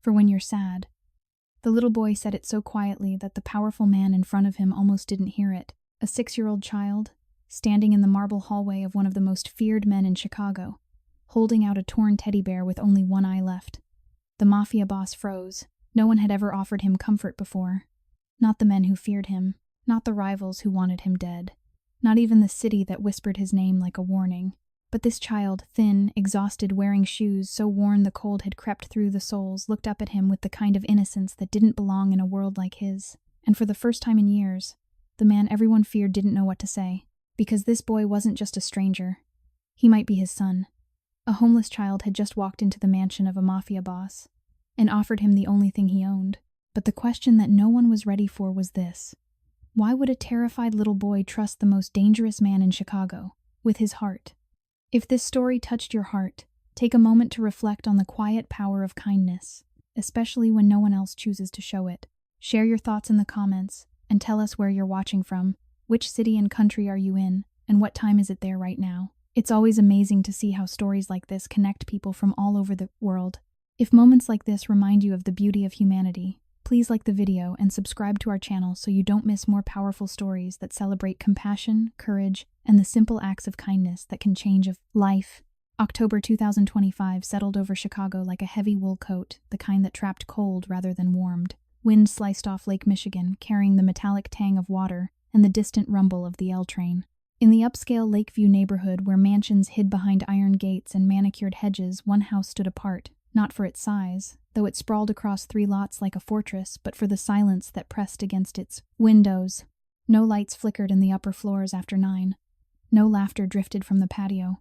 for when you're sad." The little boy said it so quietly that the powerful man in front of him almost didn't hear it. A 6-year-old child, standing in the marble hallway of one of the most feared men in Chicago, holding out a torn teddy bear with only one eye left. The mafia boss froze. No one had ever offered him comfort before. Not the men who feared him, not the rivals who wanted him dead, not even the city that whispered his name like a warning. But this child, thin, exhausted, wearing shoes so worn the cold had crept through the soles, looked up at him with the kind of innocence that didn't belong in a world like his. And for the first time in years, the man everyone feared didn't know what to say, because this boy wasn't just a stranger. He might be his son. A homeless child had just walked into the mansion of a mafia boss and offered him the only thing he owned. But the question that no one was ready for was this: why would a terrified little boy trust the most dangerous man in Chicago with his heart? If this story touched your heart, take a moment to reflect on the quiet power of kindness, especially when no one else chooses to show it. Share your thoughts in the comments and tell us where you're watching from, which city and country are you in, and what time is it there right now. It's always amazing to see how stories like this connect people from all over the world. If moments like this remind you of the beauty of humanity, please like the video and subscribe to our channel so you don't miss more powerful stories that celebrate compassion, courage, and the simple acts of kindness that can change a life. October 2025 settled over Chicago like a heavy wool coat, the kind that trapped cold rather than warmed. Wind sliced off Lake Michigan, carrying the metallic tang of water and the distant rumble of the L train. In the upscale Lakeview neighborhood where mansions hid behind iron gates and manicured hedges, one house stood apart, not for its size, though it sprawled across 3 lots like a fortress, but for the silence that pressed against its windows. No lights flickered in the upper floors after 9. No laughter drifted from the patio.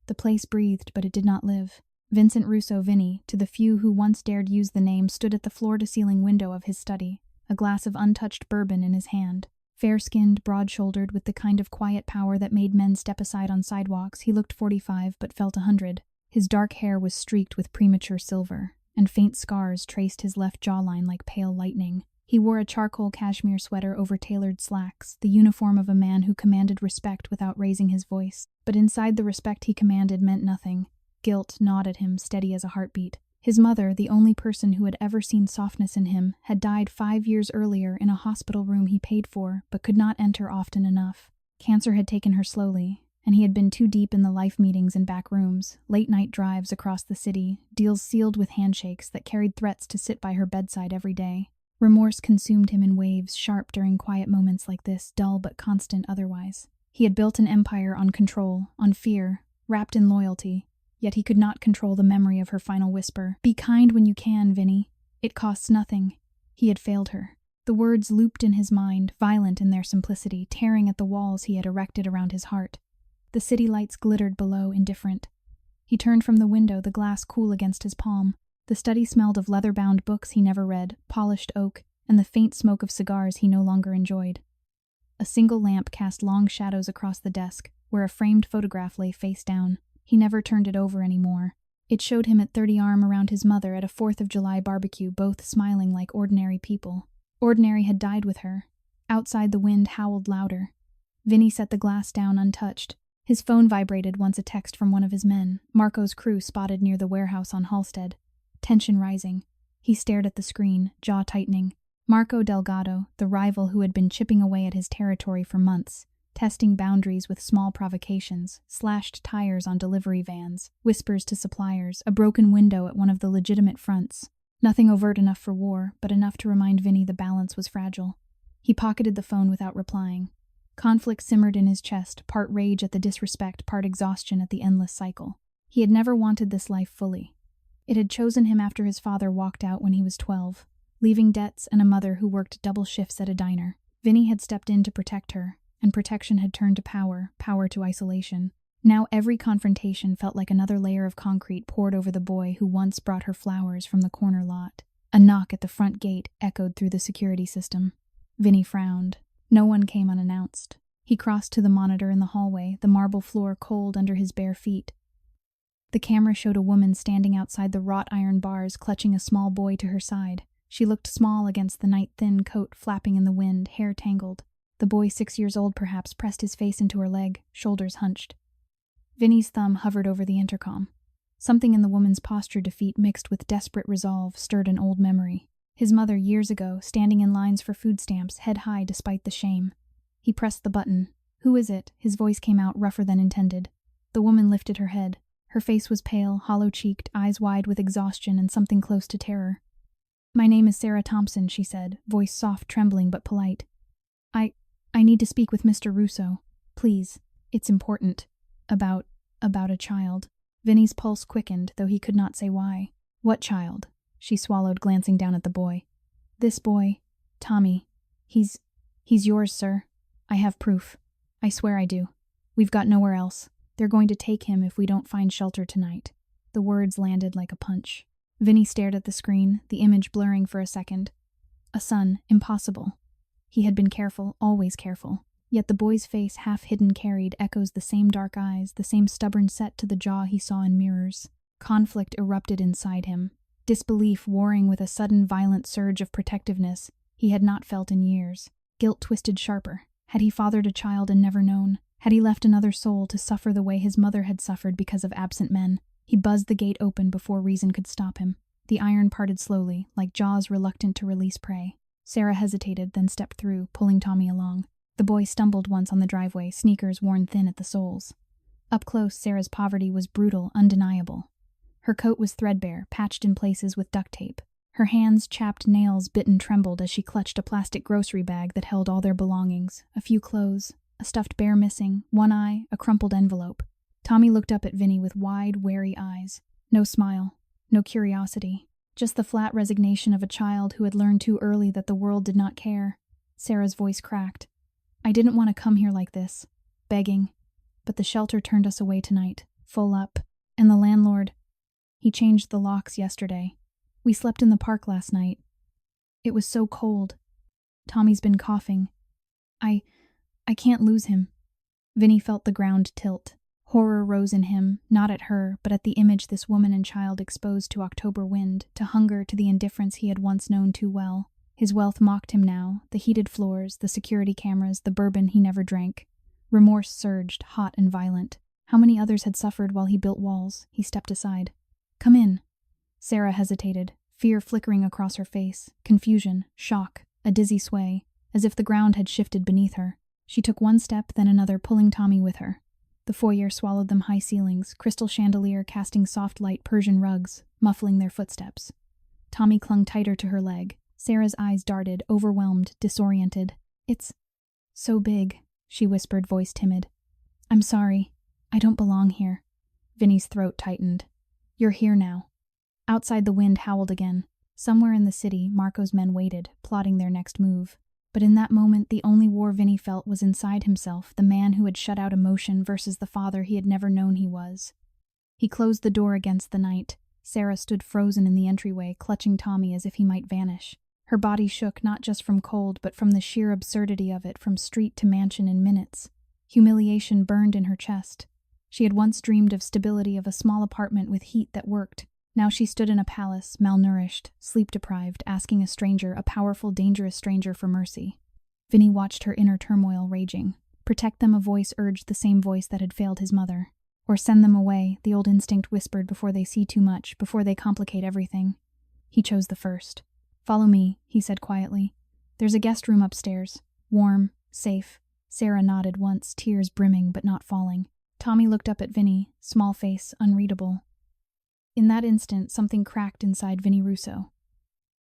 The place breathed, but it did not live. Vincent Russo, Vinny, to the few who once dared use the name, stood at the floor-to-ceiling window of his study, a glass of untouched bourbon in his hand. Fair-skinned, broad-shouldered, with the kind of quiet power that made men step aside on sidewalks, he looked 45 but felt 100. His dark hair was streaked with premature silver, and faint scars traced his left jawline like pale lightning. He wore a charcoal cashmere sweater over tailored slacks, the uniform of a man who commanded respect without raising his voice. But inside the respect he commanded meant nothing. Guilt gnawed at him, steady as a heartbeat. His mother, the only person who had ever seen softness in him, had died 5 years earlier in a hospital room he paid for, but could not enter often enough. Cancer had taken her slowly, and he had been too deep in the life meetings and back rooms, late-night drives across the city, deals sealed with handshakes that carried threats to sit by her bedside every day. Remorse consumed him in waves, sharp during quiet moments like this, dull but constant otherwise. He had built an empire on control, on fear, wrapped in loyalty, yet he could not control the memory of her final whisper. "Be kind when you can, Vinny. It costs nothing." He had failed her. The words looped in his mind, violent in their simplicity, tearing at the walls he had erected around his heart. The city lights glittered below, indifferent. He turned from the window, the glass cool against his palm. The study smelled of leather-bound books he never read, polished oak, and the faint smoke of cigars he no longer enjoyed. A single lamp cast long shadows across the desk, where a framed photograph lay face down. He never turned it over anymore. It showed him at 30 arm around his mother at a 4th of July barbecue, both smiling like ordinary people. Ordinary had died with her. Outside the wind howled louder. Vinny set the glass down untouched. His phone vibrated once, a text from one of his men, Marco's crew spotted near the warehouse on Halstead. Tension rising. He stared at the screen, jaw tightening. Marco Delgado, the rival who had been chipping away at his territory for months, testing boundaries with small provocations, slashed tires on delivery vans, whispers to suppliers, a broken window at one of the legitimate fronts. Nothing overt enough for war, but enough to remind Vinny the balance was fragile. He pocketed the phone without replying. Conflict simmered in his chest, part rage at the disrespect, part exhaustion at the endless cycle. He had never wanted this life fully. It had chosen him after his father walked out when he was 12, leaving debts and a mother who worked double shifts at a diner. Vinny had stepped in to protect her, and protection had turned to power, power to isolation. Now every confrontation felt like another layer of concrete poured over the boy who once brought her flowers from the corner lot. A knock at the front gate echoed through the security system. Vinny frowned. No one came unannounced. He crossed to the monitor in the hallway, the marble floor cold under his bare feet. The camera showed a woman standing outside the wrought iron bars, clutching a small boy to her side. She looked small against the night-thin coat flapping in the wind, hair tangled. The boy, 6 years old perhaps, pressed his face into her leg, shoulders hunched. Vinny's thumb hovered over the intercom. Something in the woman's posture defeat mixed with desperate resolve stirred an old memory. His mother, years ago, standing in lines for food stamps, head high despite the shame. He pressed the button. "Who is it?" His voice came out rougher than intended. The woman lifted her head. Her face was pale, hollow-cheeked, eyes wide with exhaustion and something close to terror. "My name is Sarah Thompson," she said, voice soft, trembling but polite. I need to speak with Mr. Russo. Please. It's important. About a child." Vinny's pulse quickened, though he could not say why. "What child?" She swallowed, glancing down at the boy. "This boy. Tommy. He's yours, sir. I have proof. I swear I do. We've got nowhere else. They're going to take him if we don't find shelter tonight." The words landed like a punch. Vinny stared at the screen, the image blurring for a second. A son. Impossible. He had been careful, always careful. Yet the boy's face, half-hidden, carried echoes the same dark eyes, the same stubborn set to the jaw he saw in mirrors. Conflict erupted inside him. Disbelief warring with a sudden violent surge of protectiveness he had not felt in years. Guilt twisted sharper. Had he fathered a child and never known? Had he left another soul to suffer the way his mother had suffered because of absent men? He buzzed the gate open before reason could stop him. The iron parted slowly, like jaws reluctant to release prey. Sarah hesitated, then stepped through, pulling Tommy along. The boy stumbled once on the driveway, sneakers worn thin at the soles. Up close, Sarah's poverty was brutal, undeniable. Her coat was threadbare, patched in places with duct tape. Her hands, chapped nails, bit and trembled as she clutched a plastic grocery bag that held all their belongings, a few clothes, a stuffed bear missing, one eye, a crumpled envelope. Tommy looked up at Vinny with wide, wary eyes. No smile, no curiosity. Just the flat resignation of a child who had learned too early that the world did not care. Sarah's voice cracked. "I didn't want to come here like this, begging, but the shelter turned us away tonight, full up, and the landlord, he changed the locks yesterday. We slept in the park last night. It was so cold. Tommy's been coughing. I can't lose him." Vinny felt the ground tilt. Horror rose in him, not at her, but at the image this woman and child exposed to October wind, to hunger, to the indifference he had once known too well. His wealth mocked him now, the heated floors, the security cameras, the bourbon he never drank. Remorse surged, hot and violent. How many others had suffered while he built walls? He stepped aside. "Come in." Sarah hesitated, fear flickering across her face, confusion, shock, a dizzy sway, as if the ground had shifted beneath her. She took one step, then another, pulling Tommy with her. The foyer swallowed them, high ceilings, crystal chandelier casting soft light, Persian rugs, muffling their footsteps. Tommy clung tighter to her leg. Sarah's eyes darted, overwhelmed, disoriented. "It's so big," she whispered, voice timid. "I'm sorry. I don't belong here." Vinny's throat tightened. "You're here now." Outside, the wind howled again. Somewhere in the city, Marco's men waited, plotting their next move. But in that moment, the only war Vinny felt was inside himself, the man who had shut out emotion versus the father he had never known he was. He closed the door against the night. Sarah stood frozen in the entryway, clutching Tommy as if he might vanish. Her body shook not just from cold, but from the sheer absurdity of it, from street to mansion in minutes. Humiliation burned in her chest. She had once dreamed of stability, of a small apartment with heat that worked. Now she stood in a palace, malnourished, sleep-deprived, asking a stranger, a powerful, dangerous stranger, for mercy. Vinny watched her inner turmoil raging. Protect them, a voice urged, the same voice that had failed his mother. Or send them away, the old instinct whispered, before they see too much, before they complicate everything. He chose the first. "Follow me," he said quietly. "There's a guest room upstairs. Warm, safe." Sarah nodded once, tears brimming but not falling. Tommy looked up at Vinny, small face, unreadable. In that instant, something cracked inside Vinny Russo.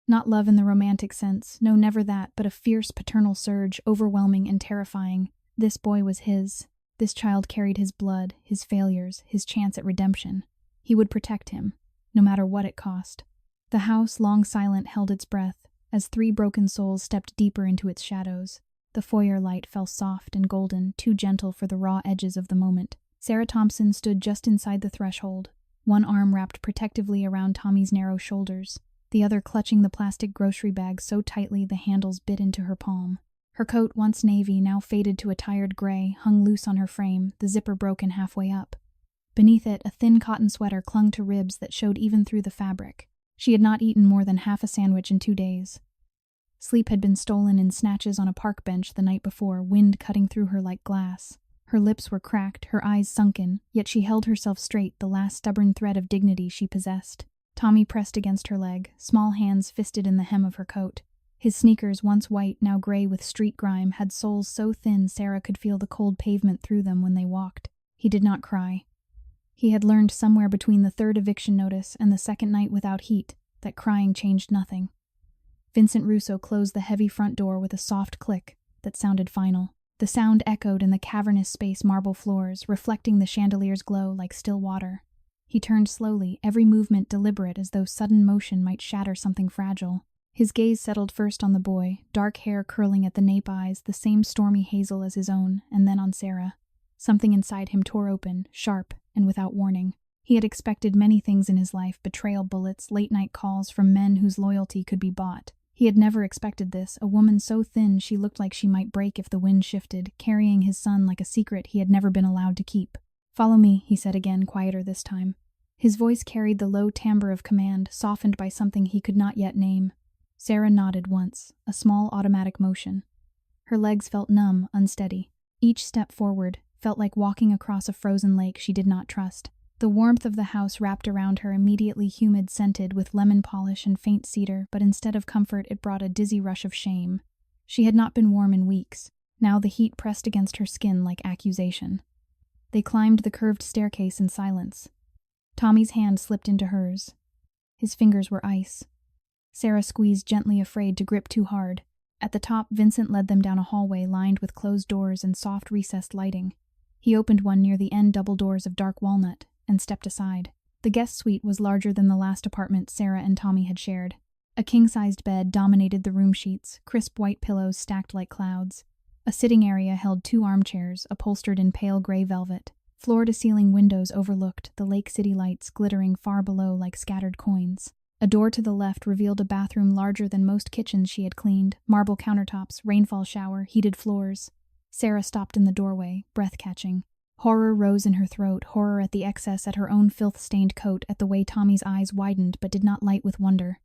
Not love in the romantic sense, no, never that, but a fierce paternal surge, overwhelming and terrifying. This boy was his. This child carried his blood, his failures, his chance at redemption. He would protect him, no matter what it cost. The house, long silent, held its breath, as three broken souls stepped deeper into its shadows. The foyer light fell soft and golden, too gentle for the raw edges of the moment. Sarah Thompson stood just inside the threshold, one arm wrapped protectively around Tommy's narrow shoulders, the other clutching the plastic grocery bag so tightly the handles bit into her palm. Her coat, once navy, now faded to a tired gray, hung loose on her frame, the zipper broken halfway up. Beneath it, a thin cotton sweater clung to ribs that showed even through the fabric. She had not eaten more than half a sandwich in 2 days. Sleep had been stolen in snatches on a park bench the night before, wind cutting through her like glass. Her lips were cracked, her eyes sunken, yet she held herself straight, the last stubborn thread of dignity she possessed. Tommy pressed against her leg, small hands fisted in the hem of her coat. His sneakers, once white, now gray with street grime, had soles so thin Sarah could feel the cold pavement through them when they walked. He did not cry. He had learned somewhere between the third eviction notice and the second night without heat that crying changed nothing. Vincent Russo closed the heavy front door with a soft click that sounded final. The sound echoed in the cavernous space marble floors, reflecting the chandelier's glow like still water. He turned slowly, every movement deliberate as though sudden motion might shatter something fragile. His gaze settled first on the boy, dark hair curling at the nape eyes, the same stormy hazel as his own, and then on Sarah. Something inside him tore open, sharp and without warning. He had expected many things in his life, betrayal bullets, late-night calls from men whose loyalty could be bought. He had never expected this, a woman so thin she looked like she might break if the wind shifted, carrying his son like a secret he had never been allowed to keep. "Follow me," he said again, quieter this time. His voice carried the low timbre of command, softened by something he could not yet name. Sarah nodded once, a small automatic motion. Her legs felt numb, unsteady. Each step forward felt like walking across a frozen lake she did not trust. The warmth of the house wrapped around her, immediately humid, scented with lemon polish and faint cedar, but instead of comfort it brought a dizzy rush of shame. She had not been warm in weeks. Now the heat pressed against her skin like accusation. They climbed the curved staircase in silence. Tommy's hand slipped into hers. His fingers were ice. Sarah squeezed gently, afraid to grip too hard. At the top, Vincent led them down a hallway lined with closed doors and soft recessed lighting. He opened one near the end double doors of dark walnut and stepped aside. The guest suite was larger than the last apartment Sarah and Tommy had shared. A king-sized bed dominated the room sheets, crisp white pillows stacked like clouds. A sitting area held 2 armchairs, upholstered in pale gray velvet. Floor-to-ceiling windows overlooked the Lake City lights glittering far below like scattered coins. A door to the left revealed a bathroom larger than most kitchens she had cleaned, marble countertops, rainfall shower, heated floors. Sarah stopped in the doorway, breath-catching. Horror rose in her throat, horror at the excess, at her own filth-stained coat, at the way Tommy's eyes widened but did not light with wonder.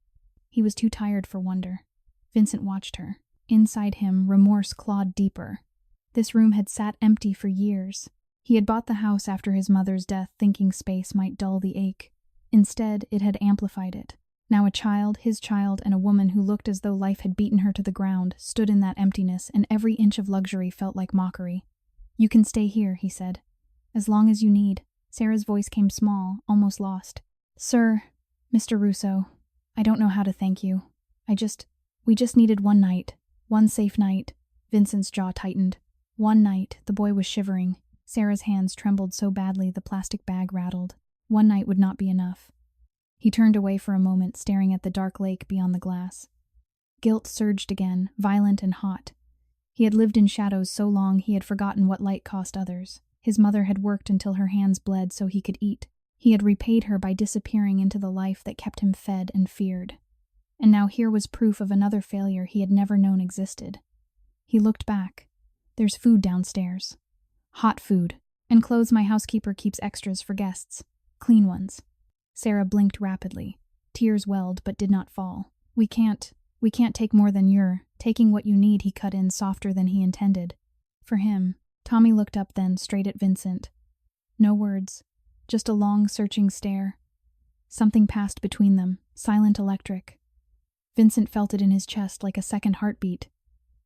He was too tired for wonder. Vincent watched her. Inside him, remorse clawed deeper. This room had sat empty for years. He had bought the house after his mother's death, thinking space might dull the ache. Instead, it had amplified it. Now a child, his child, and a woman who looked as though life had beaten her to the ground, stood in that emptiness, and every inch of luxury felt like mockery. "You can stay here," he said. "As long as you need." Sarah's voice came small, almost lost. "Sir, Mr. Russo, I don't know how to thank you. We just needed one night. One safe night." Vincent's jaw tightened. One night, the boy was shivering. Sarah's hands trembled so badly the plastic bag rattled. One night would not be enough. He turned away for a moment, staring at the dark lake beyond the glass. Guilt surged again, violent and hot. He had lived in shadows so long he had forgotten what light cost others. His mother had worked until her hands bled so he could eat. He had repaid her by disappearing into the life that kept him fed and feared. And now here was proof of another failure he had never known existed. He looked back. "There's food downstairs. Hot food. And clothes my housekeeper keeps extras for guests. Clean ones." Sarah blinked rapidly. Tears welled but did not fall. We can't take more than you're taking what you need," he cut in, softer than he intended. For him. Tommy looked up then, straight at Vincent. No words. Just a long, searching stare. Something passed between them, silent, electric. Vincent felt it in his chest like a second heartbeat.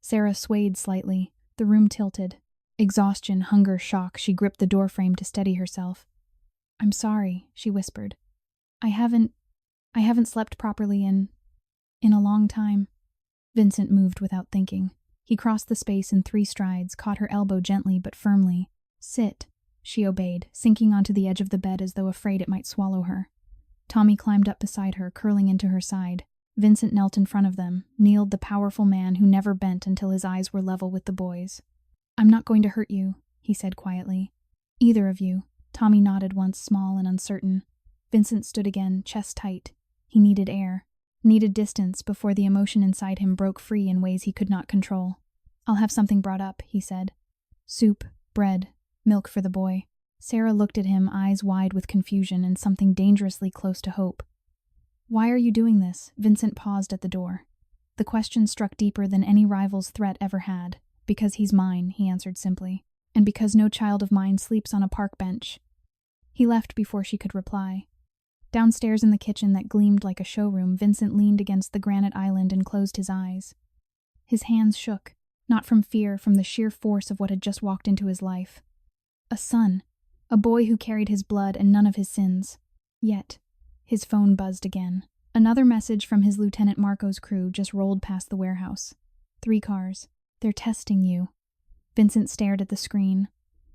Sarah swayed slightly. The room tilted. Exhaustion, hunger, shock, she gripped the doorframe to steady herself. "I'm sorry," she whispered. I haven't slept properly in a long time." Vincent moved without thinking. He crossed the space in 3 strides, caught her elbow gently but firmly. "Sit," she obeyed, sinking onto the edge of the bed as though afraid it might swallow her. Tommy climbed up beside her, curling into her side. Vincent knelt in front of them, kneeled, the powerful man who never bent until his eyes were level with the boy's. "I'm not going to hurt you," he said quietly. "Either of you." Tommy nodded once, small and uncertain. Vincent stood again, chest tight. He needed air, needed distance before the emotion inside him broke free in ways he could not control. "I'll have something brought up," he said. "Soup, bread, milk for the boy." Sarah looked at him, eyes wide with confusion and something dangerously close to hope. "Why are you doing this?" Vincent paused at the door. The question struck deeper than any rival's threat ever had. "Because he's mine," he answered simply. and because no child of mine sleeps on a park bench." He left before she could reply. Downstairs in the kitchen that gleamed like a showroom, Vincent leaned against the granite island and closed his eyes. His hands shook, not from fear, from the sheer force of what had just walked into his life. A son, a boy who carried his blood and none of his sins. Yet, his phone buzzed again. Another message from his Lieutenant Marco's crew just rolled past the warehouse. 3 cars. "They're testing you." Vincent stared at the screen.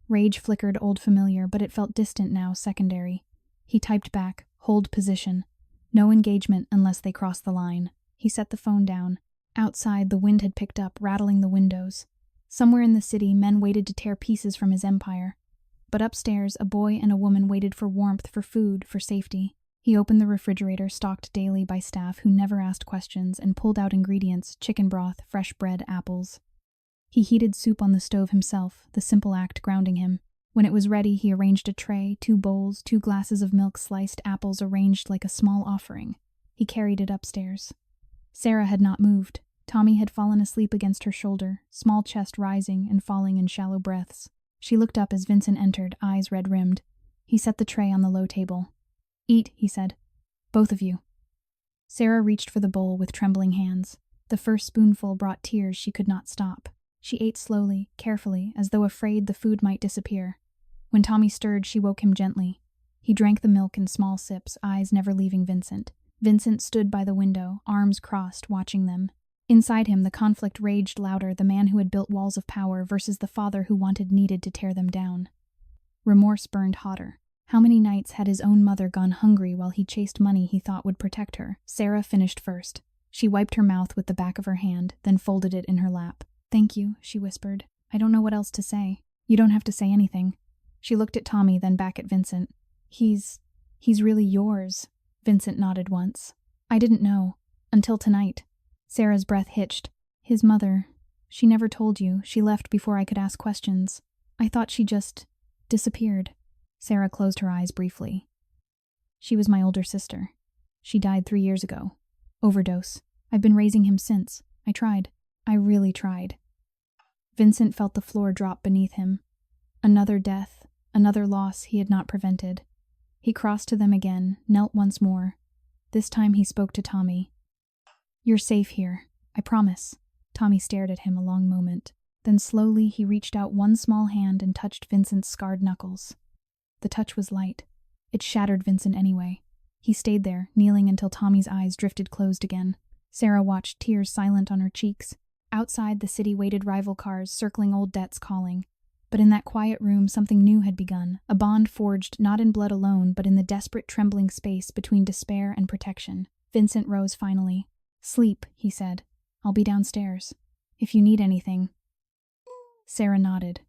Rage flickered old familiar, but it felt distant now, secondary. He typed back, "Hold position. No engagement unless they cross the line." He set the phone down. Outside, the wind had picked up, rattling the windows. Somewhere in the city, men waited to tear pieces from his empire. But upstairs, a boy and a woman waited for warmth, for food, for safety. He opened the refrigerator, stocked daily by staff who never asked questions, and pulled out ingredients: chicken broth, fresh bread, apples. He heated soup on the stove himself, the simple act grounding him. When it was ready, he arranged a tray, 2 bowls, 2 glasses of milk, sliced apples arranged like a small offering. He carried it upstairs. Sarah had not moved. Tommy had fallen asleep against her shoulder, small chest rising and falling in shallow breaths. She looked up as Vincent entered, eyes red-rimmed. He set the tray on the low table. "Eat," he said. "Both of you." Sarah reached for the bowl with trembling hands. The first spoonful brought tears she could not stop. She ate slowly, carefully, as though afraid the food might disappear. When Tommy stirred, she woke him gently. He drank the milk in small sips, eyes never leaving Vincent. Vincent stood by the window, arms crossed, watching them. Inside him, the conflict raged louder, the man who had built walls of power versus the father who needed to tear them down. Remorse burned hotter. How many nights had his own mother gone hungry while he chased money he thought would protect her? Sarah finished first. She wiped her mouth with the back of her hand, then folded it in her lap. "Thank you," she whispered. "I don't know what else to say." "You don't have to say anything." She looked at Tommy, then back at Vincent. He's really yours." Vincent nodded once. "I didn't know. Until tonight." Sarah's breath hitched. "His mother. She never told you. She left before I could ask questions. I thought she just disappeared." Sarah closed her eyes briefly. "She was my older sister. She died 3 years ago. Overdose. I've been raising him since. I tried. I really tried." Vincent felt the floor drop beneath him. Another death, another loss he had not prevented. He crossed to them again, knelt once more. This time he spoke to Tommy. "You're safe here. I promise." Tommy stared at him a long moment. Then slowly he reached out one small hand and touched Vincent's scarred knuckles. The touch was light. It shattered Vincent anyway. He stayed there, kneeling until Tommy's eyes drifted closed again. Sarah watched, tears silent on her cheeks. Outside, the city waited rival cars, circling old debts calling. But in that quiet room, something new had begun, a bond forged not in blood alone, but in the desperate trembling space between despair and protection. Vincent rose finally. "Sleep," he said. "I'll be downstairs. If you need anything." Sarah nodded.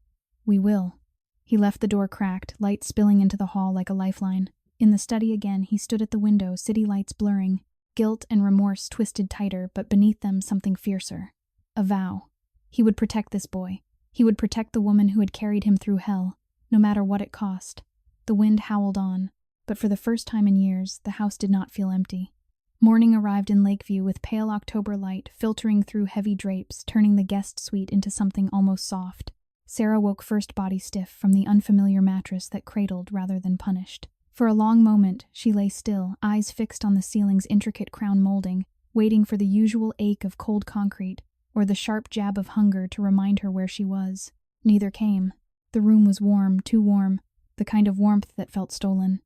"We will." He left the door cracked, light spilling into the hall like a lifeline. In the study again, he stood at the window, city lights blurring. Guilt and remorse twisted tighter, but beneath them something fiercer. A vow. He would protect this boy. He would protect the woman who had carried him through hell, no matter what it cost. The wind howled on, but for the first time in years, the house did not feel empty. Morning arrived in Lakeview with pale October light filtering through heavy drapes, turning the guest suite into something almost soft. Sarah woke first, body stiff, from the unfamiliar mattress that cradled rather than punished. For a long moment, she lay still, eyes fixed on the ceiling's intricate crown molding, waiting for the usual ache of cold concrete or the sharp jab of hunger to remind her where she was. Neither came. The room was warm, too warm, the kind of warmth that felt stolen.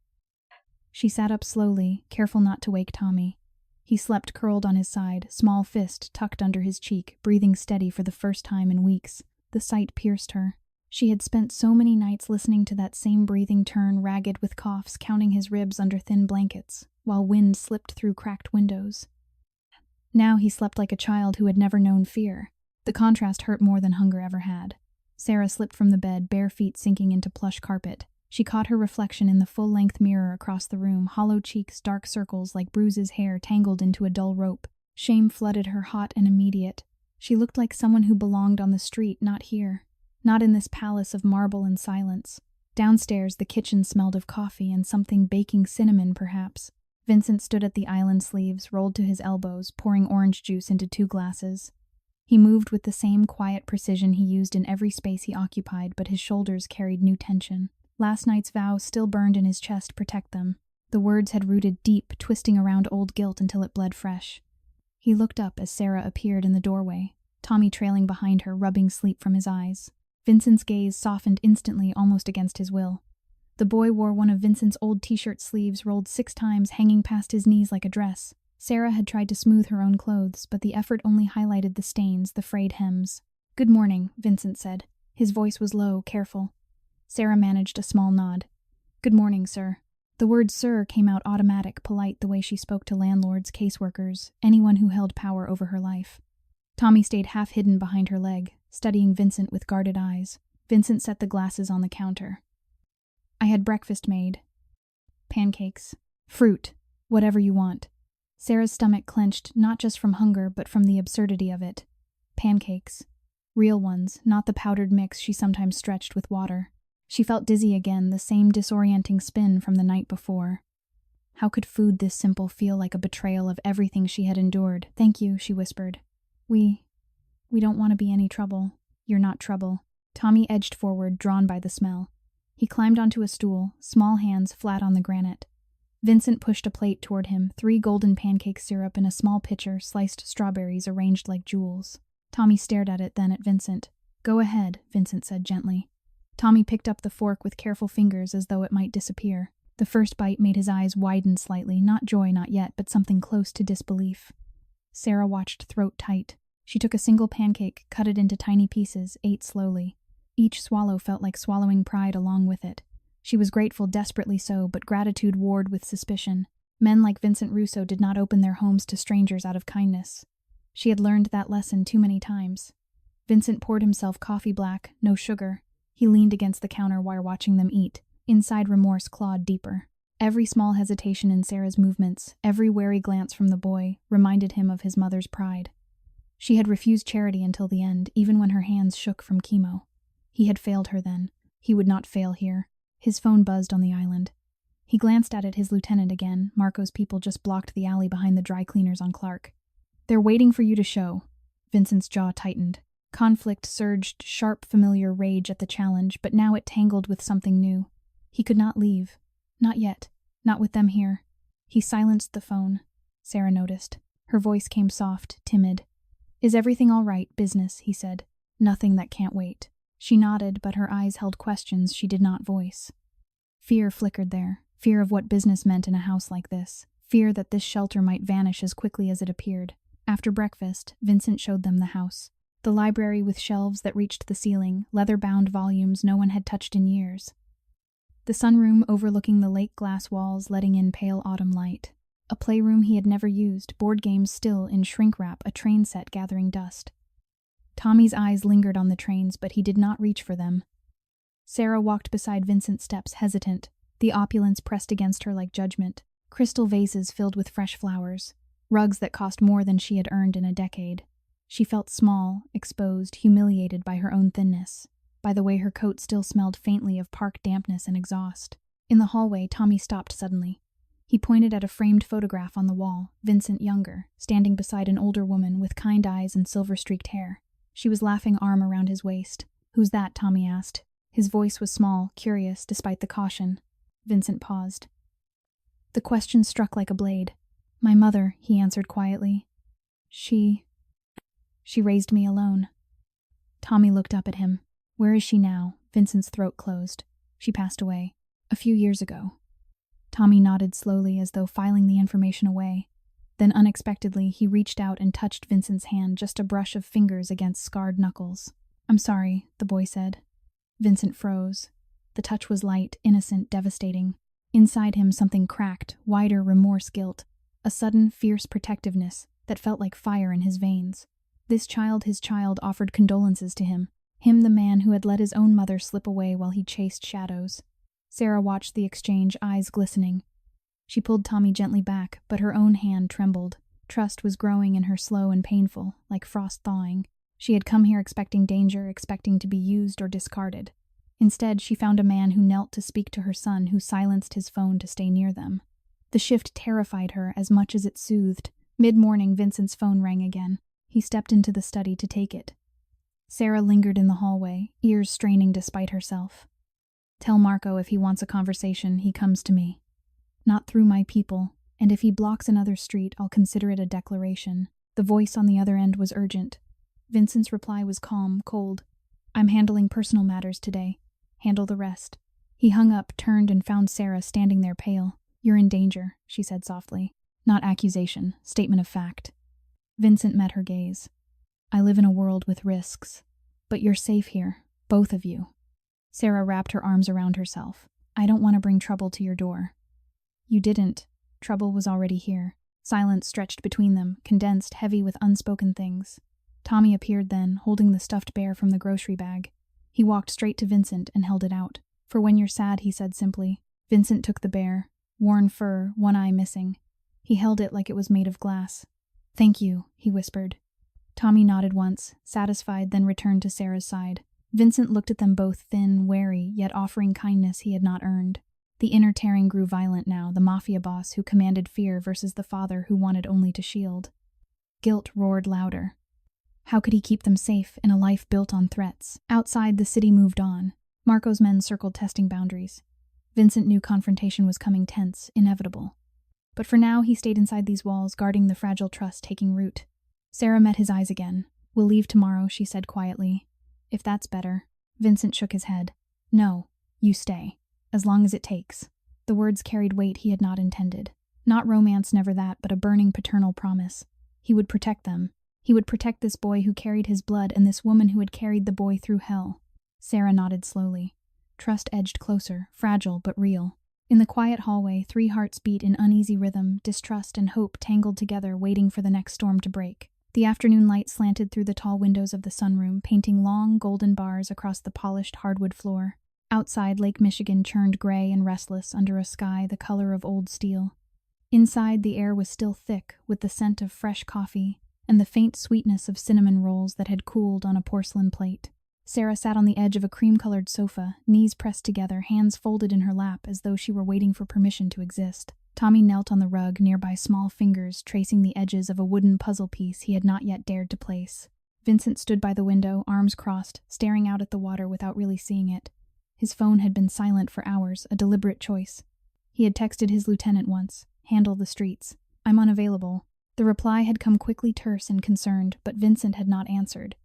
She sat up slowly, careful not to wake Tommy. He slept curled on his side, small fist tucked under his cheek, breathing steady for the first time in weeks. The sight pierced her. She had spent so many nights listening to that same breathing turn, ragged with coughs, counting his ribs under thin blankets, while wind slipped through cracked windows. Now he slept like a child who had never known fear. The contrast hurt more than hunger ever had. Sarah slipped from the bed, bare feet sinking into plush carpet. She caught her reflection in the full-length mirror across the room, hollow cheeks, dark circles like bruises, hair tangled into a dull rope. Shame flooded her, hot and immediate. She looked like someone who belonged on the street, not here. Not in this palace of marble and silence. Downstairs, the kitchen smelled of coffee and something baking, cinnamon perhaps. Vincent stood at the island sleeves, rolled to his elbows, pouring orange juice into 2 glasses. He moved with the same quiet precision he used in every space he occupied, but his shoulders carried new tension. Last night's vow still burned in his chest, protect them. The words had rooted deep, twisting around old guilt until it bled fresh. He looked up as Sarah appeared in the doorway, Tommy trailing behind her, rubbing sleep from his eyes. Vincent's gaze softened instantly, almost against his will. The boy wore one of Vincent's old t-shirt sleeves rolled 6 times, hanging past his knees like a dress. Sarah had tried to smooth her own clothes, but the effort only highlighted the stains, the frayed hems. "Good morning," Vincent said. His voice was low, careful. Sarah managed a small nod. "Good morning, sir." The word sir came out automatic, polite, the way she spoke to landlords, caseworkers, anyone who held power over her life. Tommy stayed half hidden behind her leg, studying Vincent with guarded eyes. Vincent set the glasses on the counter. "I had breakfast made. Pancakes. Fruit. Whatever you want." Sarah's stomach clenched, not just from hunger, but from the absurdity of it. Pancakes. Real ones, not the powdered mix she sometimes stretched with water. She felt dizzy again, the same disorienting spin from the night before. How could food this simple feel like a betrayal of everything she had endured? "Thank you," she whispered. We don't want to be any trouble." "You're not trouble." Tommy edged forward, drawn by the smell. He climbed onto a stool, small hands flat on the granite. Vincent pushed a plate toward him, 3 golden pancake syrup in a small pitcher, sliced strawberries arranged like jewels. Tommy stared at it, then at Vincent. "Go ahead," Vincent said gently. Tommy picked up the fork with careful fingers as though it might disappear. The first bite made his eyes widen slightly, not joy, not yet, but something close to disbelief. Sarah watched, throat tight. She took a single pancake, cut it into tiny pieces, ate slowly. Each swallow felt like swallowing pride along with it. She was grateful, desperately so, but gratitude warred with suspicion. Men like Vincent Russo did not open their homes to strangers out of kindness. She had learned that lesson too many times. Vincent poured himself coffee black, no sugar. He leaned against the counter while watching them eat. Inside, remorse clawed deeper. Every small hesitation in Sarah's movements, every wary glance from the boy, reminded him of his mother's pride. She had refused charity until the end, even when her hands shook from chemo. He had failed her then. He would not fail here. His phone buzzed on the island. He glanced at it, his lieutenant again. Marco's people just blocked the alley behind the dry cleaners on Clark. "They're waiting for you to show." Vincent's jaw tightened. Conflict surged, sharp, familiar rage at the challenge, but now it tangled with something new. He could not leave. Not yet. Not with them here. He silenced the phone. Sarah noticed. Her voice came soft, timid. "Is everything all right, business?" he said. "Nothing that can't wait." She nodded, but her eyes held questions she did not voice. Fear flickered there. Fear of what business meant in a house like this. Fear that this shelter might vanish as quickly as it appeared. After breakfast, Vincent showed them the house. The library with shelves that reached the ceiling, leather-bound volumes no one had touched in years. The sunroom overlooking the lake glass walls letting in pale autumn light. A playroom he had never used, board games still in shrink-wrap, a train set gathering dust. Tommy's eyes lingered on the trains, but he did not reach for them. Sarah walked beside Vincent's steps, hesitant. The opulence pressed against her like judgment. Crystal vases filled with fresh flowers. Rugs that cost more than she had earned in a decade. She felt small, exposed, humiliated by her own thinness, by the way her coat still smelled faintly of park dampness and exhaust. In the hallway, Tommy stopped suddenly. He pointed at a framed photograph on the wall, Vincent younger, standing beside an older woman with kind eyes and silver-streaked hair. She was laughing, arm around his waist. "Who's that?" Tommy asked. His voice was small, curious, despite the caution. Vincent paused. The question struck like a blade. "My mother," he answered quietly. She raised me alone." Tommy looked up at him. "Where is she now?" Vincent's throat closed. "She passed away. A few years ago." Tommy nodded slowly as though filing the information away. Then unexpectedly, he reached out and touched Vincent's hand, just a brush of fingers against scarred knuckles. "I'm sorry," the boy said. Vincent froze. The touch was light, innocent, devastating. Inside him something cracked, wider remorse, guilt. A sudden, fierce protectiveness that felt like fire in his veins. This child, his child, offered condolences to him. Him, the man who had let his own mother slip away while he chased shadows. Sarah watched the exchange, eyes glistening. She pulled Tommy gently back, but her own hand trembled. Trust was growing in her, slow and painful, like frost thawing. She had come here expecting danger, expecting to be used or discarded. Instead, she found a man who knelt to speak to her son, who silenced his phone to stay near them. The shift terrified her as much as it soothed. Mid-morning, Vincent's phone rang again. He stepped into the study to take it. Sarah lingered in the hallway, ears straining despite herself. Tell Marco if he wants a conversation, he comes to me. Not through my people, and if he blocks another street, I'll consider it a declaration. The voice on the other end was urgent. Vincent's reply was calm, cold. I'm handling personal matters today. Handle the rest. He hung up, turned, and found Sarah standing there pale. You're in danger, she said softly. Not accusation, statement of fact. Vincent met her gaze. I live in a world with risks. But you're safe here, both of you. Sarah wrapped her arms around herself. I don't want to bring trouble to your door. You didn't. Trouble was already here. Silence stretched between them, condensed, heavy with unspoken things. Tommy appeared then, holding the stuffed bear from the grocery bag. He walked straight to Vincent and held it out. For when you're sad, he said simply. Vincent took the bear. Worn fur, one eye missing. He held it like it was made of glass. Thank you, he whispered. Tommy nodded once, satisfied, then returned to Sarah's side. Vincent looked at them both, thin, wary, yet offering kindness he had not earned. The inner tearing grew violent now, the mafia boss who commanded fear versus the father who wanted only to shield. Guilt roared louder. How could he keep them safe in a life built on threats? Outside, the city moved on. Marco's men circled testing boundaries. Vincent knew confrontation was coming, tense, inevitable. But for now, he stayed inside these walls, guarding the fragile trust taking root. Sarah met his eyes again. We'll leave tomorrow, she said quietly. If that's better. Vincent shook his head. No, you stay. As long as it takes. The words carried weight he had not intended. Not romance, never that, but a burning paternal promise. He would protect them. He would protect this boy who carried his blood and this woman who had carried the boy through hell. Sarah nodded slowly. Trust edged closer, fragile but real. In the quiet hallway, 3 hearts beat in uneasy rhythm, distrust and hope tangled together, waiting for the next storm to break. The afternoon light slanted through the tall windows of the sunroom, painting long, golden bars across the polished hardwood floor. Outside, Lake Michigan churned gray and restless under a sky the color of old steel. Inside, the air was still thick, with the scent of fresh coffee and the faint sweetness of cinnamon rolls that had cooled on a porcelain plate. Sarah sat on the edge of a cream-colored sofa, knees pressed together, hands folded in her lap as though she were waiting for permission to exist. Tommy knelt on the rug, nearby, small fingers tracing the edges of a wooden puzzle piece he had not yet dared to place. Vincent stood by the window, arms crossed, staring out at the water without really seeing it. His phone had been silent for hours, a deliberate choice. He had texted his lieutenant once, handle the streets. I'm unavailable. The reply had come quickly, terse and concerned, but Vincent had not answered.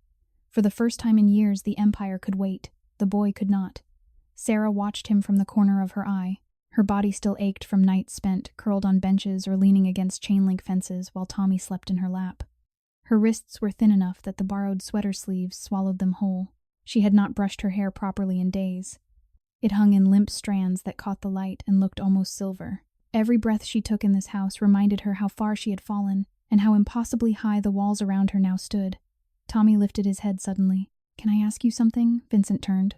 For the first time in years, the Empire could wait. The boy could not. Sarah watched him from the corner of her eye. Her body still ached from nights spent, curled on benches or leaning against chain-link fences while Tommy slept in her lap. Her wrists were thin enough that the borrowed sweater sleeves swallowed them whole. She had not brushed her hair properly in days. It hung in limp strands that caught the light and looked almost silver. Every breath she took in this house reminded her how far she had fallen and how impossibly high the walls around her now stood. Tommy lifted his head suddenly. Can I ask you something? Vincent turned.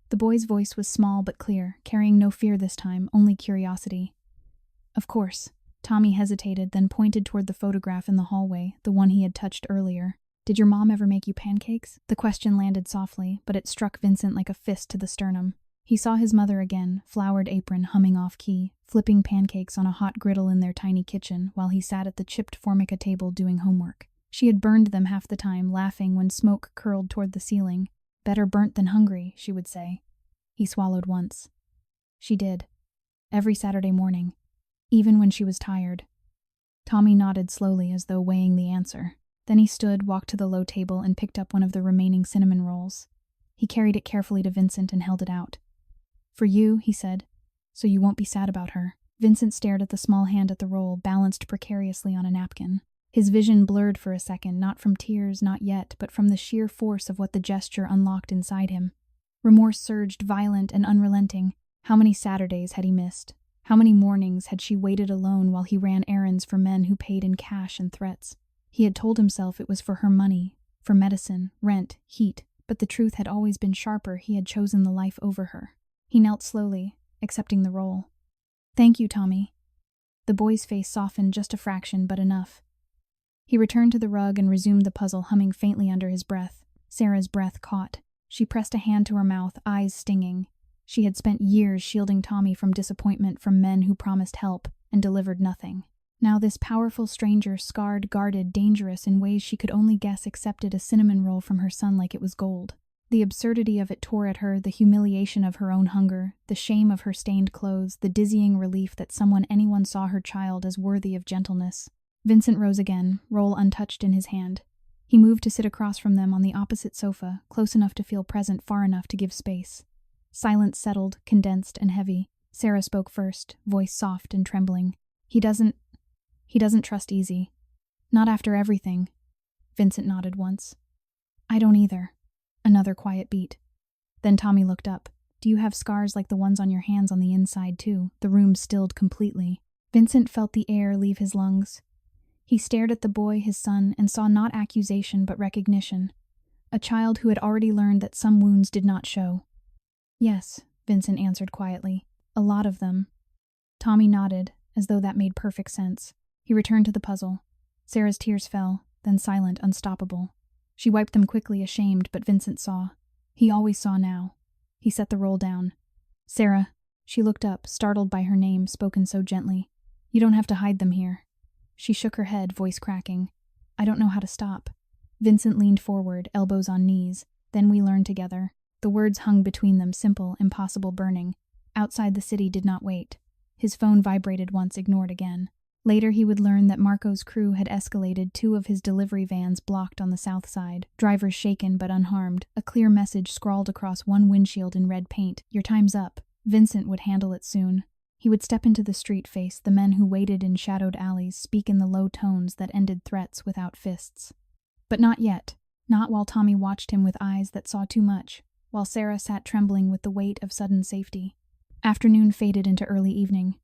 The boy's voice was small but clear, carrying no fear this time, only curiosity. Of course. Tommy hesitated, then pointed toward the photograph in the hallway, the one he had touched earlier. Did your mom ever make you pancakes? The question landed softly, but it struck Vincent like a fist to the sternum. He saw his mother again, flowered apron humming off-key, flipping pancakes on a hot griddle in their tiny kitchen while he sat at the chipped formica table doing homework. She had burned them half the time, laughing when smoke curled toward the ceiling. Better burnt than hungry, she would say. He swallowed once. She did. Every Saturday morning. Even when she was tired. Tommy nodded slowly as though weighing the answer. Then he stood, walked to the low table, and picked up one of the remaining cinnamon rolls. He carried it carefully to Vincent and held it out. For you, he said, so you won't be sad about her. Vincent stared at the small hand at the roll, balanced precariously on a napkin. His vision blurred for a second, not from tears, not yet, but from the sheer force of what the gesture unlocked inside him. Remorse surged, violent and unrelenting. How many Saturdays had he missed? How many mornings had she waited alone while he ran errands for men who paid in cash and threats? He had told himself it was for her money, for medicine, rent, heat, but the truth had always been sharper. He had chosen the life over her. He knelt slowly, accepting the role. Thank you, Tommy. The boy's face softened just a fraction, but enough. He returned to the rug and resumed the puzzle, humming faintly under his breath. Sarah's breath caught. She pressed a hand to her mouth, eyes stinging. She had spent years shielding Tommy from disappointment from men who promised help and delivered nothing. Now this powerful stranger, scarred, guarded, dangerous in ways she could only guess, accepted a cinnamon roll from her son like it was gold. The absurdity of it tore at her, the humiliation of her own hunger, the shame of her stained clothes, the dizzying relief that anyone saw her child as worthy of gentleness. Vincent rose again, roll untouched in his hand. He moved to sit across from them on the opposite sofa, close enough to feel present, far enough to give space. Silence settled, condensed and heavy. Sarah spoke first, voice soft and trembling. He doesn't trust Easy. Not after everything. Vincent nodded once. I don't either. Another quiet beat. Then Tommy looked up. Do you have scars like the ones on your hands on the inside too? The room stilled completely. Vincent felt the air leave his lungs. He stared at the boy, his son, and saw not accusation but recognition. A child who had already learned that some wounds did not show. Yes, Vincent answered quietly. A lot of them. Tommy nodded, as though that made perfect sense. He returned to the puzzle. Sarah's tears fell, then silent, unstoppable. She wiped them quickly, ashamed, but Vincent saw. He always saw now. He set the roll down. Sarah. She looked up, startled by her name, spoken so gently. You don't have to hide them here. She shook her head, voice cracking. I don't know how to stop. Vincent leaned forward, elbows on knees. Then we learn together. The words hung between them, simple, impossible, burning. Outside the city did not wait. His phone vibrated once, ignored again. Later he would learn that Marco's crew had escalated, 2 of his delivery vans blocked on the south side, drivers shaken but unharmed, a clear message scrawled across one windshield in red paint. Your time's up. Vincent would handle it soon. He would step into the street, face the men who waited in shadowed alleys, speak in the low tones that ended threats without fists. But not yet. Not while Tommy watched him with eyes that saw too much, while Sarah sat trembling with the weight of sudden safety. Afternoon faded into early evening.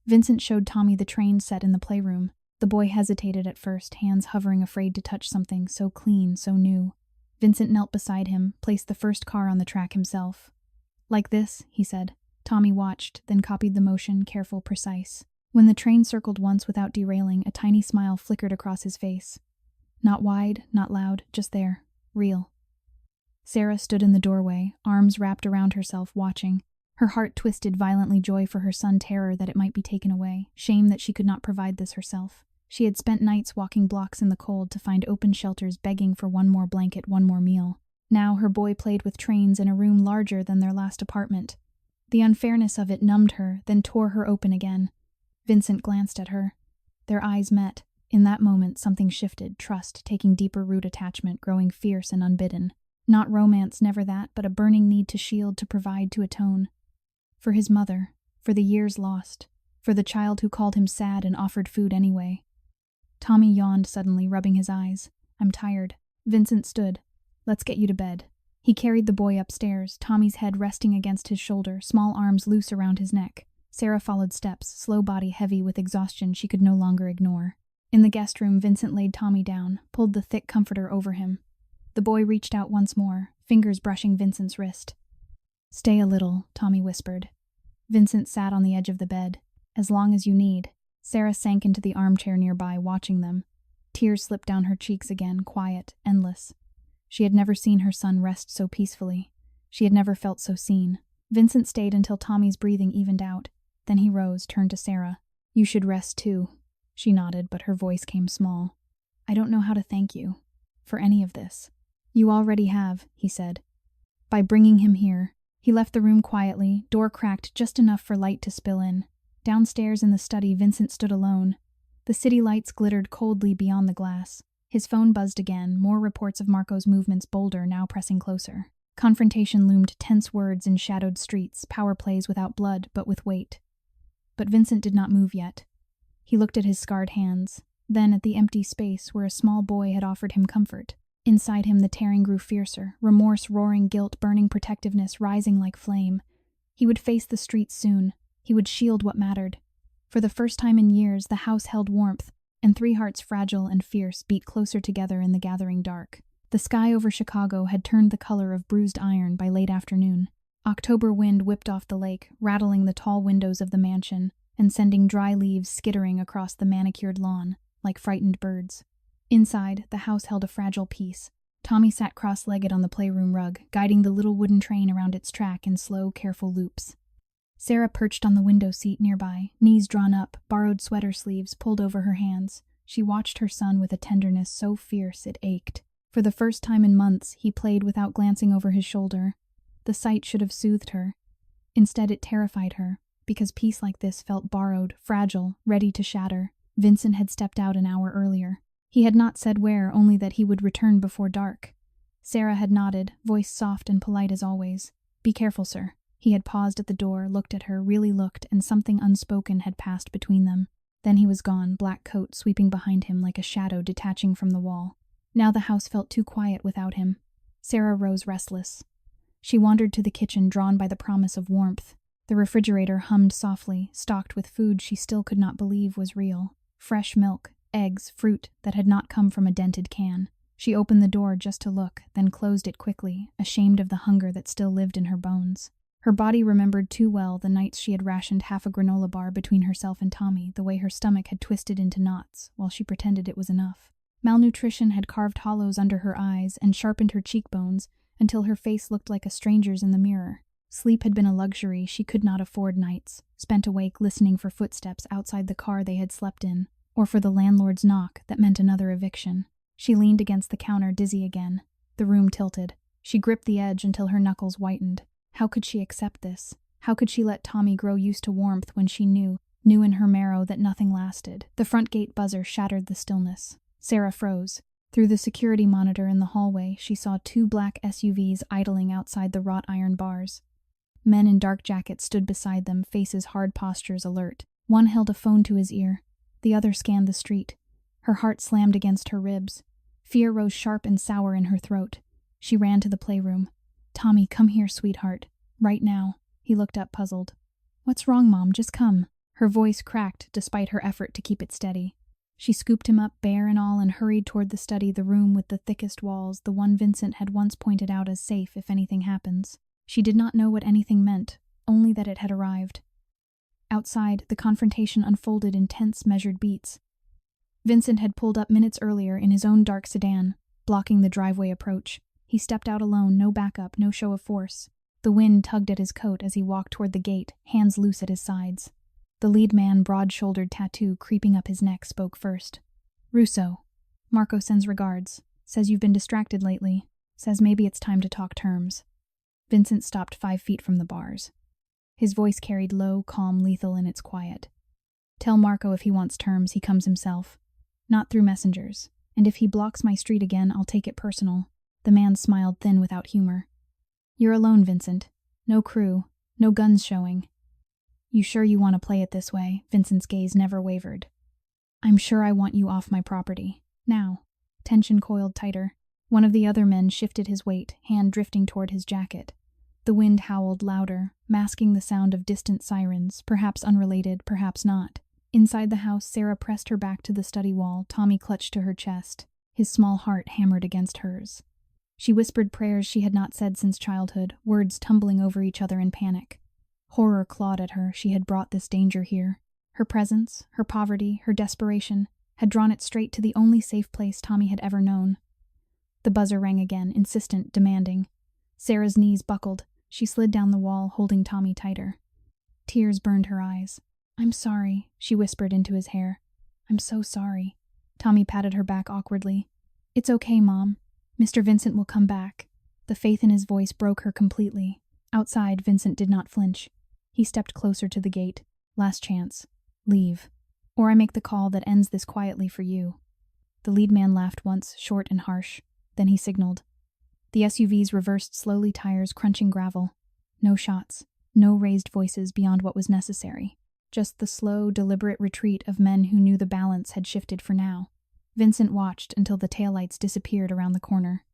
Vincent showed Tommy the train set in the playroom. The boy hesitated at first, hands hovering, afraid to touch something so clean, so new. Vincent knelt beside him, placed the first car on the track himself. Like this, he said. Tommy watched, then copied the motion, careful, precise. When the train circled once without derailing, a tiny smile flickered across his face. Not wide, not loud, just there. Real. Sarah stood in the doorway, arms wrapped around herself, watching. Her heart twisted violently, joy for her son, terror that it might be taken away, shame that she could not provide this herself. She had spent nights walking blocks in the cold to find open shelters, begging for one more blanket, one more meal. Now her boy played with trains in a room larger than their last apartment. The unfairness of it numbed her, then tore her open again. Vincent glanced at her. Their eyes met. In that moment something shifted, trust taking deeper root, attachment growing fierce and unbidden. Not romance, never that, but a burning need to shield, to provide, to atone. For his mother, for the years lost, for the child who called him sad and offered food anyway. Tommy yawned suddenly, rubbing his eyes. I'm tired. Vincent stood. Let's get you to bed. He carried the boy upstairs, Tommy's head resting against his shoulder, small arms loose around his neck. Sarah followed steps, slow body heavy with exhaustion she could no longer ignore. In the guest room, Vincent laid Tommy down, pulled the thick comforter over him. The boy reached out once more, fingers brushing Vincent's wrist. Stay a little, Tommy whispered. Vincent sat on the edge of the bed. As long as you need. Sarah sank into the armchair nearby, watching them. Tears slipped down her cheeks again, quiet, endless. She had never seen her son rest so peacefully. She had never felt so seen. Vincent stayed until Tommy's breathing evened out. Then he rose, turned to Sarah. You should rest too. She nodded, but her voice came small. I don't know how to thank you. For any of this. You already have, he said. By bringing him here. He left the room quietly, door cracked just enough for light to spill in. Downstairs in the study, Vincent stood alone. The city lights glittered coldly beyond the glass. His phone buzzed again, more reports of Marco's movements, bolder, now pressing closer. Confrontation loomed, tense words in shadowed streets, power plays without blood, but with weight. But Vincent did not move yet. He looked at his scarred hands, then at the empty space where a small boy had offered him comfort. Inside him the tearing grew fiercer, remorse roaring, guilt burning, protectiveness rising like flame. He would face the streets soon. He would shield what mattered. For the first time in years, the house held warmth, and 3 hearts fragile and fierce beat closer together in the gathering dark. The sky over Chicago had turned the color of bruised iron by late afternoon. October wind whipped off the lake, rattling the tall windows of the mansion, and sending dry leaves skittering across the manicured lawn, like frightened birds. Inside, the house held a fragile peace. Tommy sat cross-legged on the playroom rug, guiding the little wooden train around its track in slow, careful loops. Sarah perched on the window seat nearby, knees drawn up, borrowed sweater sleeves pulled over her hands. She watched her son with a tenderness so fierce it ached. For the first time in months, he played without glancing over his shoulder. The sight should have soothed her. Instead, it terrified her, because peace like this felt borrowed, fragile, ready to shatter. Vincent had stepped out an hour earlier. He had not said where, only that he would return before dark. Sarah had nodded, voice soft and polite as always. "Be careful, sir." He had paused at the door, looked at her, really looked, and something unspoken had passed between them. Then he was gone, black coat sweeping behind him like a shadow detaching from the wall. Now the house felt too quiet without him. Sarah rose restless. She wandered to the kitchen, drawn by the promise of warmth. The refrigerator hummed softly, stocked with food she still could not believe was real. Fresh milk, eggs, fruit that had not come from a dented can. She opened the door just to look, then closed it quickly, ashamed of the hunger that still lived in her bones. Her body remembered too well the nights she had rationed half a granola bar between herself and Tommy, the way her stomach had twisted into knots, while she pretended it was enough. Malnutrition had carved hollows under her eyes and sharpened her cheekbones until her face looked like a stranger's in the mirror. Sleep had been a luxury she could not afford nights, spent awake listening for footsteps outside the car they had slept in, or for the landlord's knock that meant another eviction. She leaned against the counter, dizzy again. The room tilted. She gripped the edge until her knuckles whitened. How could she accept this? How could she let Tommy grow used to warmth when she knew in her marrow that nothing lasted? The front gate buzzer shattered the stillness. Sarah froze. Through the security monitor in the hallway, she saw 2 black SUVs idling outside the wrought iron bars. Men in dark jackets stood beside them, faces hard, postures alert. One held a phone to his ear. The other scanned the street. Her heart slammed against her ribs. Fear rose sharp and sour in her throat. She ran to the playroom. "Tommy, come here, sweetheart. Right now." He looked up, puzzled. "What's wrong, Mom? Just come." Her voice cracked despite her effort to keep it steady. She scooped him up, bare and all, and hurried toward the study, the room with the thickest walls, the one Vincent had once pointed out as safe if anything happens. She did not know what anything meant, only that it had arrived. Outside, the confrontation unfolded in tense, measured beats. Vincent had pulled up minutes earlier in his own dark sedan, blocking the driveway approach. He stepped out alone, no backup, no show of force. The wind tugged at his coat as he walked toward the gate, hands loose at his sides. The lead man, broad-shouldered tattoo creeping up his neck, spoke first. "Russo. Marco sends regards. Says you've been distracted lately. Says maybe it's time to talk terms." Vincent stopped 5 feet from the bars. His voice carried low, calm, lethal in its quiet. "Tell Marco if he wants terms, he comes himself. Not through messengers. And if he blocks my street again, I'll take it personal." The man smiled thin without humor. "You're alone, Vincent. No crew. No guns showing." "You sure you want to play it this way?" Vincent's gaze never wavered. "I'm sure I want you off my property. Now." Tension coiled tighter. One of the other men shifted his weight, hand drifting toward his jacket. The wind howled louder, masking the sound of distant sirens, perhaps unrelated, perhaps not. Inside the house, Sarah pressed her back to the study wall, Tommy clutched to her chest. His small heart hammered against hers. She whispered prayers she had not said since childhood, words tumbling over each other in panic. Horror clawed at her. She had brought this danger here. Her presence, her poverty, her desperation, had drawn it straight to the only safe place Tommy had ever known. The buzzer rang again, insistent, demanding. Sarah's knees buckled. She slid down the wall, holding Tommy tighter. Tears burned her eyes. "I'm sorry," she whispered into his hair. "I'm so sorry." Tommy patted her back awkwardly. "It's okay, Mom. Mr. Vincent will come back." The faith in his voice broke her completely. Outside, Vincent did not flinch. He stepped closer to the gate. "Last chance. Leave. Or I make the call that ends this quietly for you." The lead man laughed once, short and harsh. Then he signaled. The SUVs reversed slowly, tires crunching gravel. No shots. No raised voices beyond what was necessary. Just the slow, deliberate retreat of men who knew the balance had shifted for now. Vincent watched until the taillights disappeared around the corner.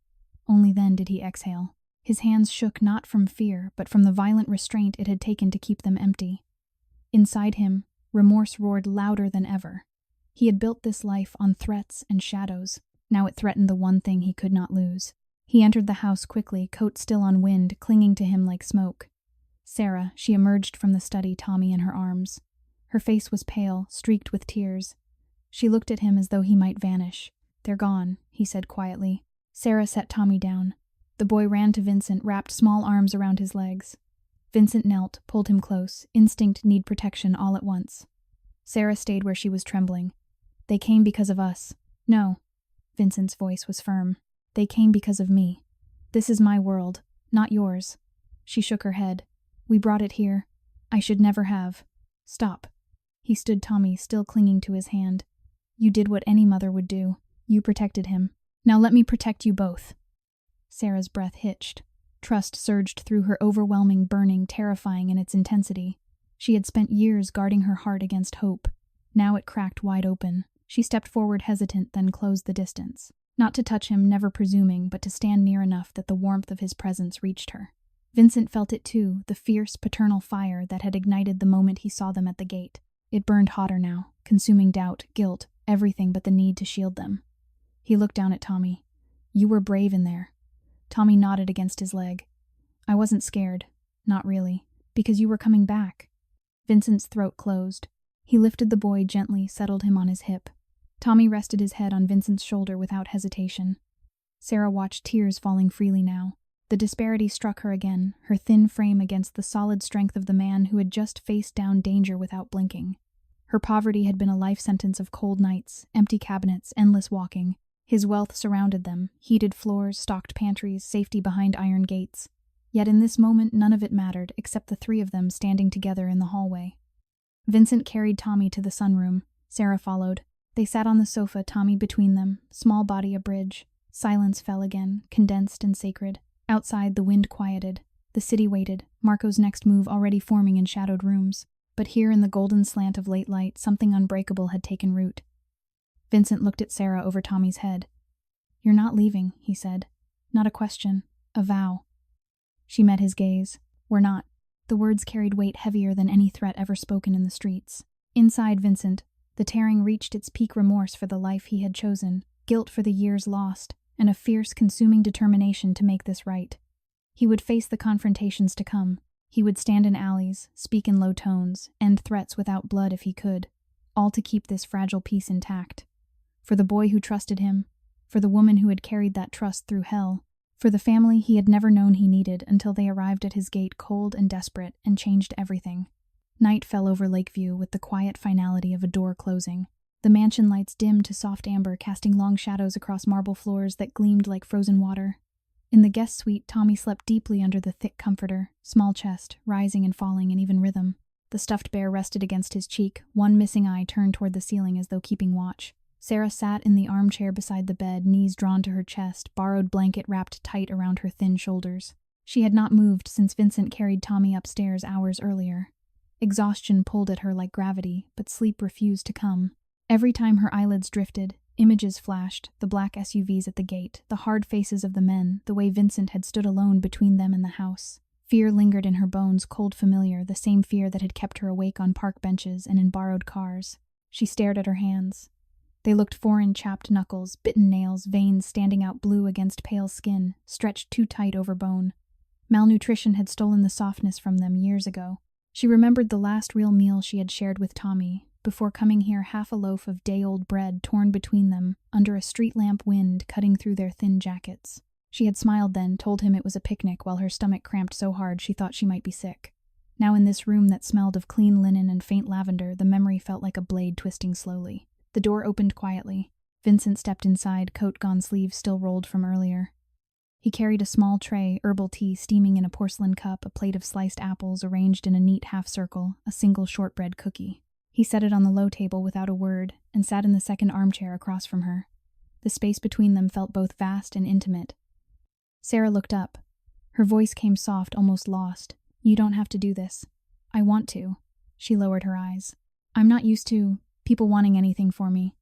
Only then did he exhale. His hands shook not from fear, but from the violent restraint it had taken to keep them empty. Inside him, remorse roared louder than ever. He had built this life on threats and shadows. Now it threatened the one thing he could not lose. He entered the house quickly, coat still on wind, clinging to him like smoke. Sarah, she emerged from the study, Tommy in her arms. Her face was pale, streaked with tears. She looked at him as though he might vanish. "They're gone," he said quietly. Sarah set Tommy down. The boy ran to Vincent, wrapped small arms around his legs. Vincent knelt, pulled him close, instinct need protection all at once. Sarah stayed where she was trembling. They came because of us. No. Vincent's voice was firm. They came because of me. This is my world, not yours. She shook her head. We brought it here. I should never have. Stop. He stood Tommy, still clinging to his hand. You did what any mother would do. You protected him. Now let me protect you both. Sarah's breath hitched. Trust surged through her, overwhelming, burning, terrifying in its intensity. She had spent years guarding her heart against hope. Now it cracked wide open. She stepped forward hesitant, then closed the distance. Not to touch him, never presuming, but to stand near enough that the warmth of his presence reached her. Vincent felt it too, the fierce, paternal fire that had ignited the moment he saw them at the gate. It burned hotter now, consuming doubt, guilt, everything but the need to shield them. He looked down at Tommy. You were brave in there. Tommy nodded against his leg. I wasn't scared. Not really. Because you were coming back. Vincent's throat closed. He lifted the boy gently, settled him on his hip. Tommy rested his head on Vincent's shoulder without hesitation. Sarah watched, tears falling freely now. The disparity struck her again, her thin frame against the solid strength of the man who had just faced down danger without blinking. Her poverty had been a life sentence of cold nights, empty cabinets, endless walking. His wealth surrounded them, heated floors, stocked pantries, safety behind iron gates. Yet in this moment none of it mattered, except the three of them standing together in the hallway. Vincent carried Tommy to the sunroom. Sarah followed. They sat on the sofa, Tommy between them, small body a bridge. Silence fell again, condensed and sacred. Outside, the wind quieted. The city waited, Marco's next move already forming in shadowed rooms. But here in the golden slant of late light, something unbreakable had taken root. Vincent looked at Sarah over Tommy's head. You're not leaving, he said. Not a question, a vow. She met his gaze. We're not. The words carried weight heavier than any threat ever spoken in the streets. Inside Vincent, the tearing reached its peak, remorse for the life he had chosen, guilt for the years lost, and a fierce, consuming determination to make this right. He would face the confrontations to come. He would stand in alleys, speak in low tones, end threats without blood if he could, all to keep this fragile peace intact. For the boy who trusted him, for the woman who had carried that trust through hell, for the family he had never known he needed until they arrived at his gate cold and desperate and changed everything. Night fell over Lakeview with the quiet finality of a door closing. The mansion lights dimmed to soft amber, casting long shadows across marble floors that gleamed like frozen water. In the guest suite, Tommy slept deeply under the thick comforter, small chest, rising and falling in even rhythm. The stuffed bear rested against his cheek, one missing eye turned toward the ceiling as though keeping watch. Sarah sat in the armchair beside the bed, knees drawn to her chest, borrowed blanket wrapped tight around her thin shoulders. She had not moved since Vincent carried Tommy upstairs hours earlier. Exhaustion pulled at her like gravity, but sleep refused to come. Every time her eyelids drifted, images flashed, the black SUVs at the gate, the hard faces of the men, the way Vincent had stood alone between them and the house. Fear lingered in her bones, cold familiar, the same fear that had kept her awake on park benches and in borrowed cars. She stared at her hands. They looked foreign, chapped knuckles, bitten nails, veins standing out blue against pale skin, stretched too tight over bone. Malnutrition had stolen the softness from them years ago. She remembered the last real meal she had shared with Tommy, before coming here, half a loaf of day-old bread torn between them, under a street lamp wind cutting through their thin jackets. She had smiled then, told him it was a picnic while her stomach cramped so hard she thought she might be sick. Now in this room that smelled of clean linen and faint lavender, the memory felt like a blade twisting slowly. The door opened quietly. Vincent stepped inside, coat gone, sleeves still rolled from earlier. He carried a small tray, herbal tea steaming in a porcelain cup, a plate of sliced apples arranged in a neat half-circle, a single shortbread cookie. He set it on the low table without a word, and sat in the second armchair across from her. The space between them felt both vast and intimate. Sarah looked up. Her voice came soft, almost lost. You don't have to do this. I want to. She lowered her eyes. I'm not used to people wanting anything for me.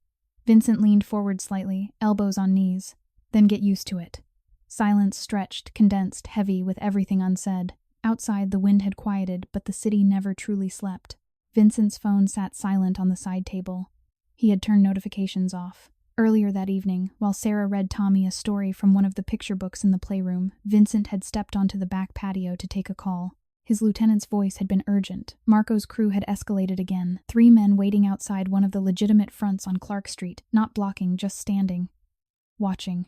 Vincent leaned forward slightly, elbows on knees. Then get used to it. Silence stretched, condensed, heavy, with everything unsaid. Outside, the wind had quieted, but the city never truly slept. Vincent's phone sat silent on the side table. He had turned notifications off. Earlier that evening, while Sarah read Tommy a story from one of the picture books in the playroom, Vincent had stepped onto the back patio to take a call. His lieutenant's voice had been urgent. Marco's crew had escalated again. 3 men waiting outside one of the legitimate fronts on Clark Street, not blocking, just standing. Watching.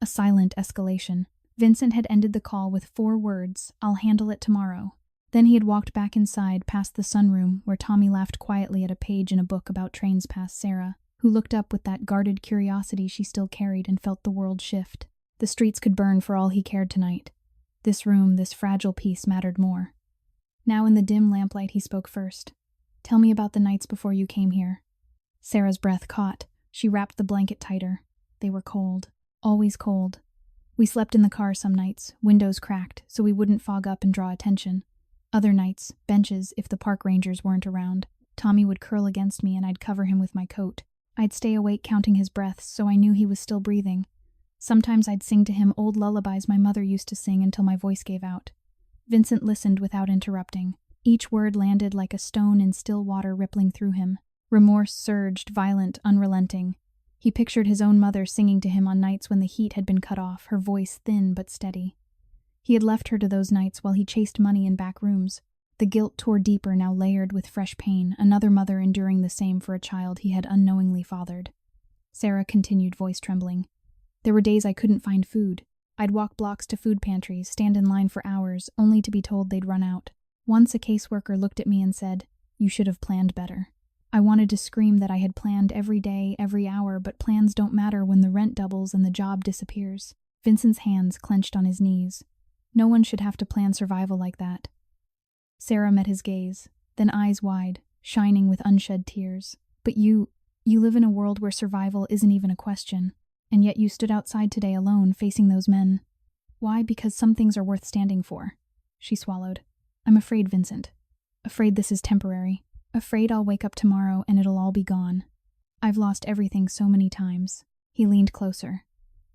A silent escalation. Vincent had ended the call with 4 words, I'll handle it tomorrow. Then he had walked back inside, past the sunroom, where Tommy laughed quietly at a page in a book about trains past Sarah, who looked up with that guarded curiosity she still carried and felt the world shift. The streets could burn for all he cared tonight. This room, this fragile piece, mattered more. Now in the dim lamplight he spoke first. "Tell me about the nights before you came here." Sarah's breath caught. She wrapped the blanket tighter. They were cold. Always cold. We slept in the car some nights, windows cracked, so we wouldn't fog up and draw attention. Other nights, benches if the park rangers weren't around. Tommy would curl against me and I'd cover him with my coat. I'd stay awake counting his breaths so I knew he was still breathing. Sometimes I'd sing to him old lullabies my mother used to sing until my voice gave out. Vincent listened without interrupting. Each word landed like a stone in still water rippling through him. Remorse surged, violent, unrelenting. He pictured his own mother singing to him on nights when the heat had been cut off, her voice thin but steady. He had left her to those nights while he chased money in back rooms. The guilt tore deeper, now layered with fresh pain, another mother enduring the same for a child he had unknowingly fathered. Sarah continued, voice trembling. There were days I couldn't find food. I'd walk blocks to food pantries, stand in line for hours, only to be told they'd run out. Once a caseworker looked at me and said, "You should have planned better." I wanted to scream that I had planned every day, every hour, but plans don't matter when the rent doubles and the job disappears. Vincent's hands clenched on his knees. No one should have to plan survival like that. Sarah met his gaze, then eyes wide, shining with unshed tears. "But you live in a world where survival isn't even a question, and yet you stood outside today alone, facing those men. Why? Because some things are worth standing for." She swallowed. "I'm afraid, Vincent. Afraid this is temporary. Afraid I'll wake up tomorrow and it'll all be gone. I've lost everything so many times." He leaned closer.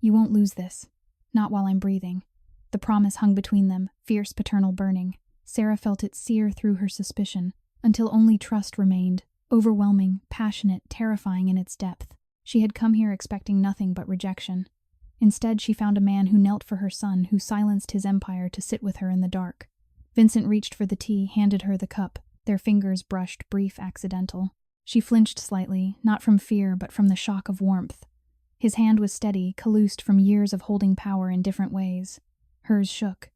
"You won't lose this. Not while I'm breathing." The promise hung between them, fierce paternal burning. Sarah felt it sear through her suspicion, until only trust remained, overwhelming, passionate, terrifying in its depth. She had come here expecting nothing but rejection. Instead, she found a man who knelt for her son, who silenced his empire to sit with her in the dark. Vincent reached for the tea, handed her the cup. Their fingers brushed, brief, accidental. She flinched slightly, not from fear, but from the shock of warmth. His hand was steady, calloused from years of holding power in different ways. Hers shook.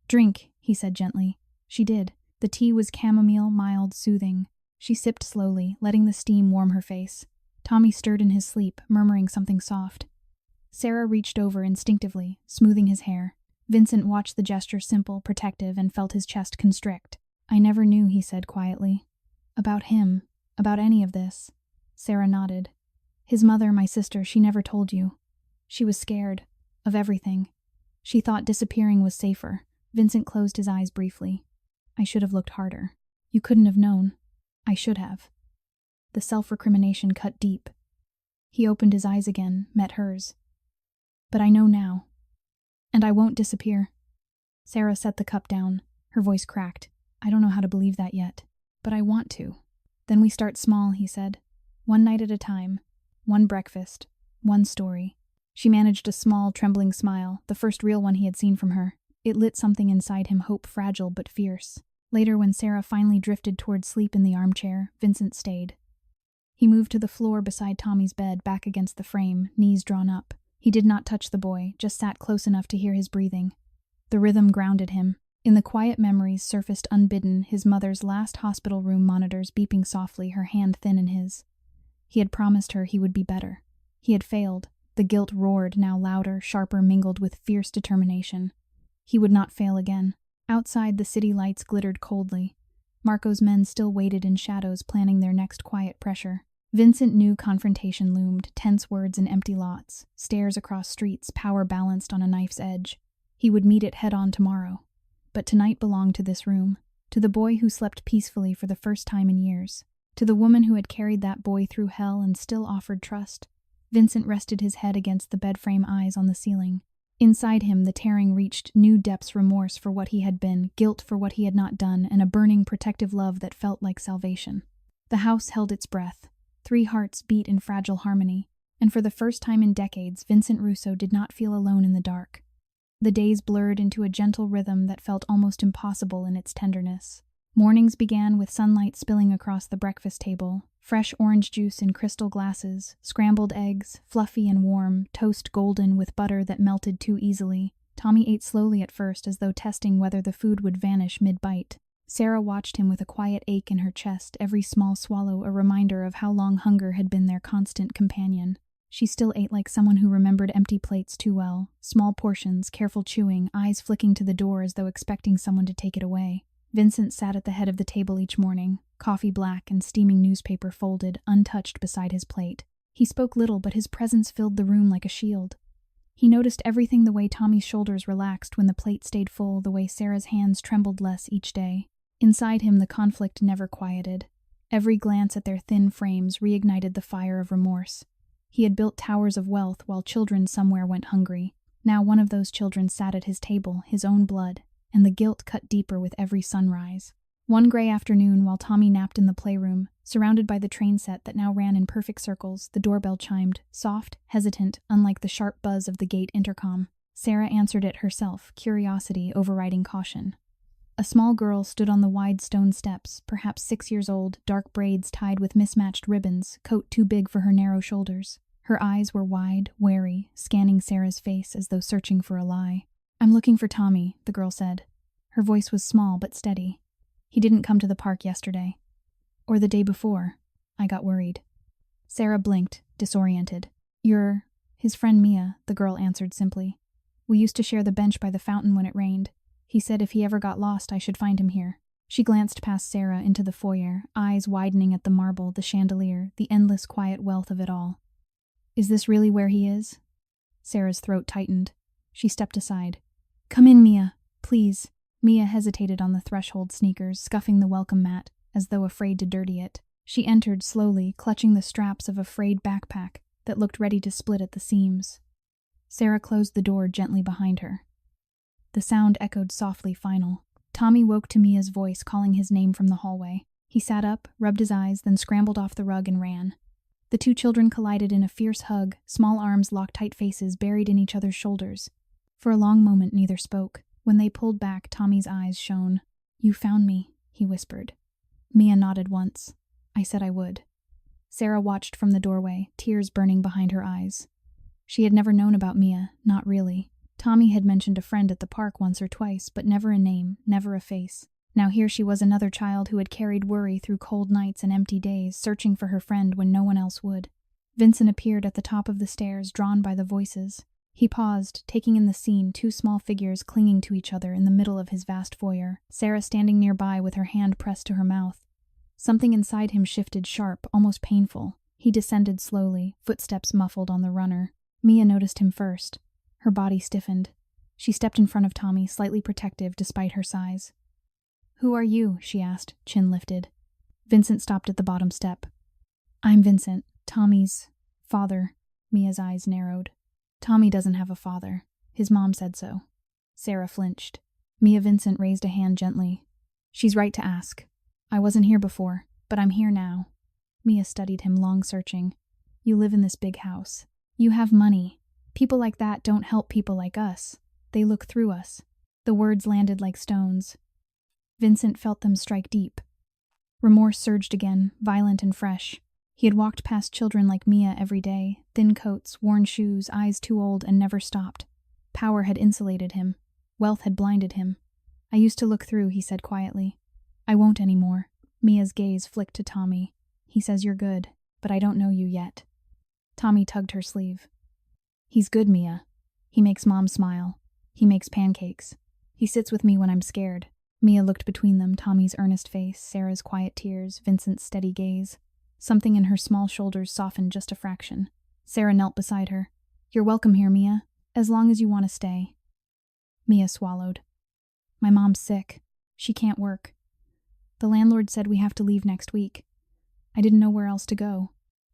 "Drink," he said gently. She did. The tea was chamomile, mild, soothing. She sipped slowly, letting the steam warm her face. Tommy stirred in his sleep, murmuring something soft. Sarah reached over instinctively, smoothing his hair. Vincent watched the gesture simple, protective, and felt his chest constrict. "I never knew," he said quietly. "About him, about any of this." Sarah nodded. "His mother, my sister, she never told you. She was scared. Of everything. She thought disappearing was safer." Vincent closed his eyes briefly. "I should have looked harder. You couldn't have known. I should have." The self-recrimination cut deep. He opened his eyes again, met hers. "But I know now. And I won't disappear." Sarah set the cup down. Her voice cracked. "I don't know how to believe that yet. But I want to." "Then we start small," he said. "One night at a time. One breakfast. One story." She managed a small, trembling smile, the first real one he had seen from her. It lit something inside him, hope fragile but fierce. Later, when Sarah finally drifted toward sleep in the armchair, Vincent stayed. He moved to the floor beside Tommy's bed, back against the frame, knees drawn up. He did not touch the boy, just sat close enough to hear his breathing. The rhythm grounded him. In the quiet memories surfaced unbidden, his mother's last hospital room monitors beeping softly, her hand thin in his. He had promised her he would be better. He had failed. The guilt roared, now louder, sharper, mingled with fierce determination. He would not fail again. Outside, the city lights glittered coldly. Marco's men still waited in shadows, planning their next quiet pressure. Vincent knew confrontation loomed, tense words in empty lots, stares across streets, power balanced on a knife's edge. He would meet it head-on tomorrow. But tonight belonged to this room, to the boy who slept peacefully for the first time in years, to the woman who had carried that boy through hell and still offered trust. Vincent rested his head against the bedframe, eyes on the ceiling. Inside him, the tearing reached new depths, remorse for what he had been, guilt for what he had not done, and a burning, protective love that felt like salvation. The house held its breath. 3 hearts beat in fragile harmony, and for the first time in decades, Vincent Russo did not feel alone in the dark. The days blurred into a gentle rhythm that felt almost impossible in its tenderness. Mornings began with sunlight spilling across the breakfast table, fresh orange juice in crystal glasses, scrambled eggs, fluffy and warm, toast golden with butter that melted too easily. Tommy ate slowly at first, as though testing whether the food would vanish mid-bite. Sarah watched him with a quiet ache in her chest, every small swallow a reminder of how long hunger had been their constant companion. She still ate like someone who remembered empty plates too well, small portions, careful chewing, eyes flicking to the door as though expecting someone to take it away. Vincent sat at the head of the table each morning, coffee black and steaming newspaper folded, untouched beside his plate. He spoke little, but his presence filled the room like a shield. He noticed everything, the way Tommy's shoulders relaxed when the plate stayed full, the way Sarah's hands trembled less each day. Inside him, the conflict never quieted. Every glance at their thin frames reignited the fire of remorse. He had built towers of wealth while children somewhere went hungry. Now one of those children sat at his table, his own blood, and the guilt cut deeper with every sunrise. One gray afternoon, while Tommy napped in the playroom, surrounded by the train set that now ran in perfect circles, the doorbell chimed, soft, hesitant, unlike the sharp buzz of the gate intercom. Sarah answered it herself, curiosity overriding caution. A small girl stood on the wide stone steps, perhaps 6 years old, dark braids tied with mismatched ribbons, coat too big for her narrow shoulders. Her eyes were wide, wary, scanning Sarah's face as though searching for a lie. "I'm looking for Tommy," the girl said. Her voice was small but steady. "He didn't come to the park yesterday. Or the day before. I got worried." Sarah blinked, disoriented. "You're his friend Mia," the girl answered simply. "We used to share the bench by the fountain when it rained. He said if he ever got lost, I should find him here." She glanced past Sarah into the foyer, eyes widening at the marble, the chandelier, the endless quiet wealth of it all. "Is this really where he is?" Sarah's throat tightened. She stepped aside. "Come in, Mia, please." Mia hesitated on the threshold, sneakers scuffing the welcome mat, as though afraid to dirty it. She entered slowly, clutching the straps of a frayed backpack that looked ready to split at the seams. Sarah closed the door gently behind her. The sound echoed softly final. Tommy woke to Mia's voice calling his name from the hallway. He sat up, rubbed his eyes, then scrambled off the rug and ran. The two children collided in a fierce hug, small arms locked tight, faces buried in each other's shoulders. For a long moment neither spoke. When they pulled back, Tommy's eyes shone. "You found me," he whispered. Mia nodded once. "I said I would." Sarah watched from the doorway, tears burning behind her eyes. She had never known about Mia, not really. Tommy had mentioned a friend at the park once or twice, but never a name, never a face. Now here she was, another child who had carried worry through cold nights and empty days, searching for her friend when no one else would. Vincent appeared at the top of the stairs, drawn by the voices. He paused, taking in the scene, two small figures clinging to each other in the middle of his vast foyer, Sarah standing nearby with her hand pressed to her mouth. Something inside him shifted, sharp, almost painful. He descended slowly, footsteps muffled on the runner. Mia noticed him first. Her body stiffened. She stepped in front of Tommy, slightly protective despite her size. "Who are you?" she asked, chin lifted. Vincent stopped at the bottom step. "I'm Vincent, Tommy's father." Mia's eyes narrowed. "Tommy doesn't have a father. His mom said so." Sarah flinched. Mia Vincent raised a hand gently. "She's right to ask. I wasn't here before, but I'm here now." Mia studied him, long searching. "You live in this big house. You have money. People like that don't help people like us. They look through us." The words landed like stones. Vincent felt them strike deep. Remorse surged again, violent and fresh. He had walked past children like Mia every day, thin coats, worn shoes, eyes too old, and never stopped. Power had insulated him. Wealth had blinded him. "I used to look through," he said quietly. "I won't anymore." Mia's gaze flicked to Tommy. "He says you're good, but I don't know you yet." Tommy tugged her sleeve. "He's good, Mia. He makes Mom smile. He makes pancakes. He sits with me when I'm scared." Mia looked between them, Tommy's earnest face, Sarah's quiet tears, Vincent's steady gaze. Something in her small shoulders softened just a fraction. Sarah knelt beside her. "You're welcome here, Mia, as long as you want to stay." Mia swallowed. "My mom's sick. She can't work. The landlord said we have to leave next week. I didn't know where else to go."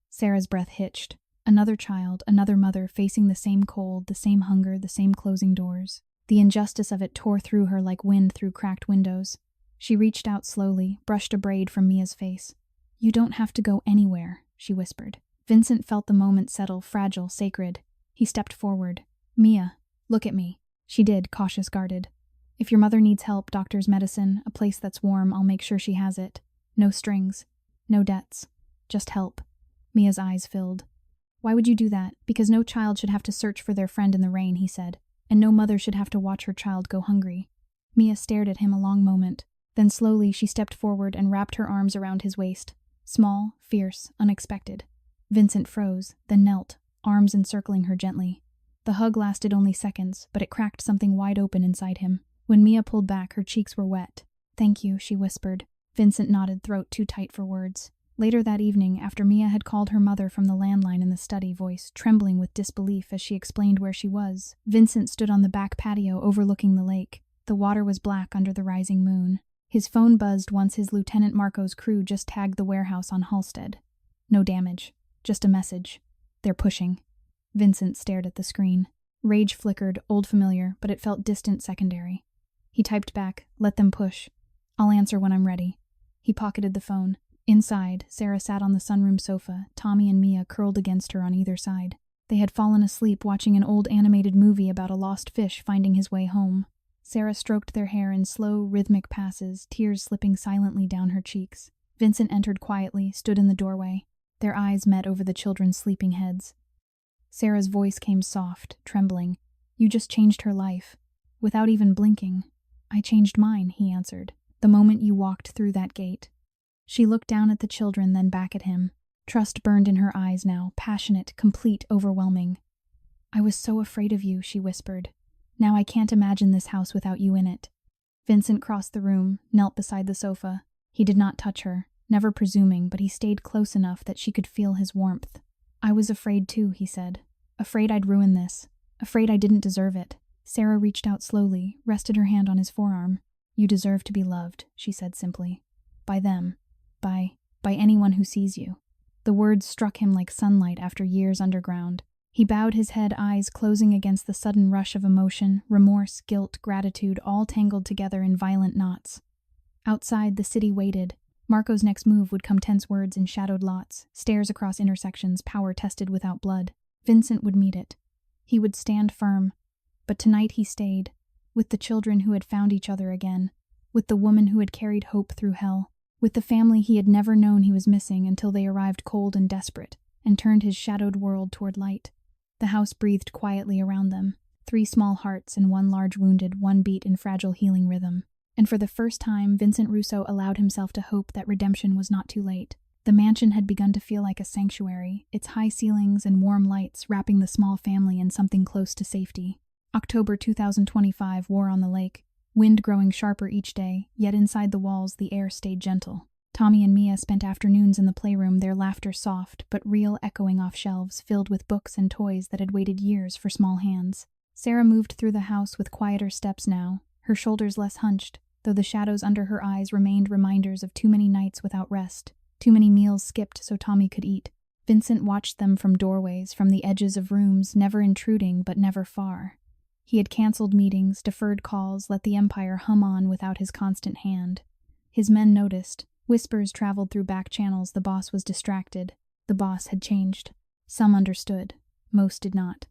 Sarah's breath hitched. Another child, another mother facing the same cold, the same hunger, the same closing doors. The injustice of it tore through her like wind through cracked windows. She reached out slowly, brushed a braid from Mia's face. "You don't have to go anywhere," she whispered. Vincent felt the moment settle, fragile, sacred. He stepped forward. "Mia, look at me." She did, cautious, guarded. "If your mother needs help, doctor's medicine, a place that's warm, I'll make sure she has it. No strings. No debts. Just help." Mia's eyes filled. "Why would you do that?" "Because no child should have to search for their friend in the rain," he said. "And no mother should have to watch her child go hungry." Mia stared at him a long moment. Then slowly she stepped forward and wrapped her arms around his waist. Small, fierce, unexpected. Vincent froze, then knelt, arms encircling her gently. The hug lasted only seconds, but it cracked something wide open inside him. When Mia pulled back, her cheeks were wet. "Thank you," she whispered. Vincent nodded, throat too tight for words. Later that evening, after Mia had called her mother from the landline in the study, voice trembling with disbelief as she explained where she was, Vincent stood on the back patio overlooking the lake. The water was black under the rising moon. His phone buzzed once his Lieutenant Marco's crew just tagged the warehouse on Halstead. No damage. Just a message. "They're pushing." Vincent stared at the screen. Rage flickered, old familiar, but it felt distant, secondary. He typed back, "Let them push. I'll answer when I'm ready." He pocketed the phone. Inside, Sarah sat on the sunroom sofa, Tommy and Mia curled against her on either side. They had fallen asleep watching an old animated movie about a lost fish finding his way home. Sarah stroked their hair in slow, rhythmic passes, tears slipping silently down her cheeks. Vincent entered quietly, stood in the doorway. Their eyes met over the children's sleeping heads. Sarah's voice came soft, trembling. "You just changed her life." Without even blinking. "I changed mine," he answered, "the moment you walked through that gate." She looked down at the children, then back at him. Trust burned in her eyes now, passionate, complete, overwhelming. "I was so afraid of you," she whispered. "Now I can't imagine this house without you in it." Vincent crossed the room, knelt beside the sofa. He did not touch her, never presuming, but he stayed close enough that she could feel his warmth. "I was afraid too," he said. "Afraid I'd ruin this. Afraid I didn't deserve it." Sarah reached out slowly, rested her hand on his forearm. "You deserve to be loved," she said simply. "By them. By anyone who sees you." The words struck him like sunlight after years underground. He bowed his head, eyes closing against the sudden rush of emotion, remorse, guilt, gratitude, all tangled together in violent knots. Outside, the city waited. Marco's next move would come tense words in shadowed lots, stairs across intersections, power tested without blood. Vincent would meet it. He would stand firm. But tonight he stayed, with the children who had found each other again, with the woman who had carried hope through hell, with the family he had never known he was missing until they arrived cold and desperate, and turned his shadowed world toward light. The house breathed quietly around them, 3 small hearts and 1 large wounded, 1 beat in fragile healing rhythm. And for the first time, Vincent Russo allowed himself to hope that redemption was not too late. The mansion had begun to feel like a sanctuary, its high ceilings and warm lights wrapping the small family in something close to safety. October 2025 wore on the lake, wind growing sharper each day, yet inside the walls the air stayed gentle. Tommy and Mia spent afternoons in the playroom, their laughter soft but real, echoing off shelves filled with books and toys that had waited years for small hands. Sarah moved through the house with quieter steps now, her shoulders less hunched, though the shadows under her eyes remained reminders of too many nights without rest, too many meals skipped so Tommy could eat. Vincent watched them from doorways, from the edges of rooms, never intruding but never far. He had canceled meetings, deferred calls, let the empire hum on without his constant hand. His men noticed. Whispers traveled through back channels. The boss was distracted. The boss had changed. Some understood. Most did not.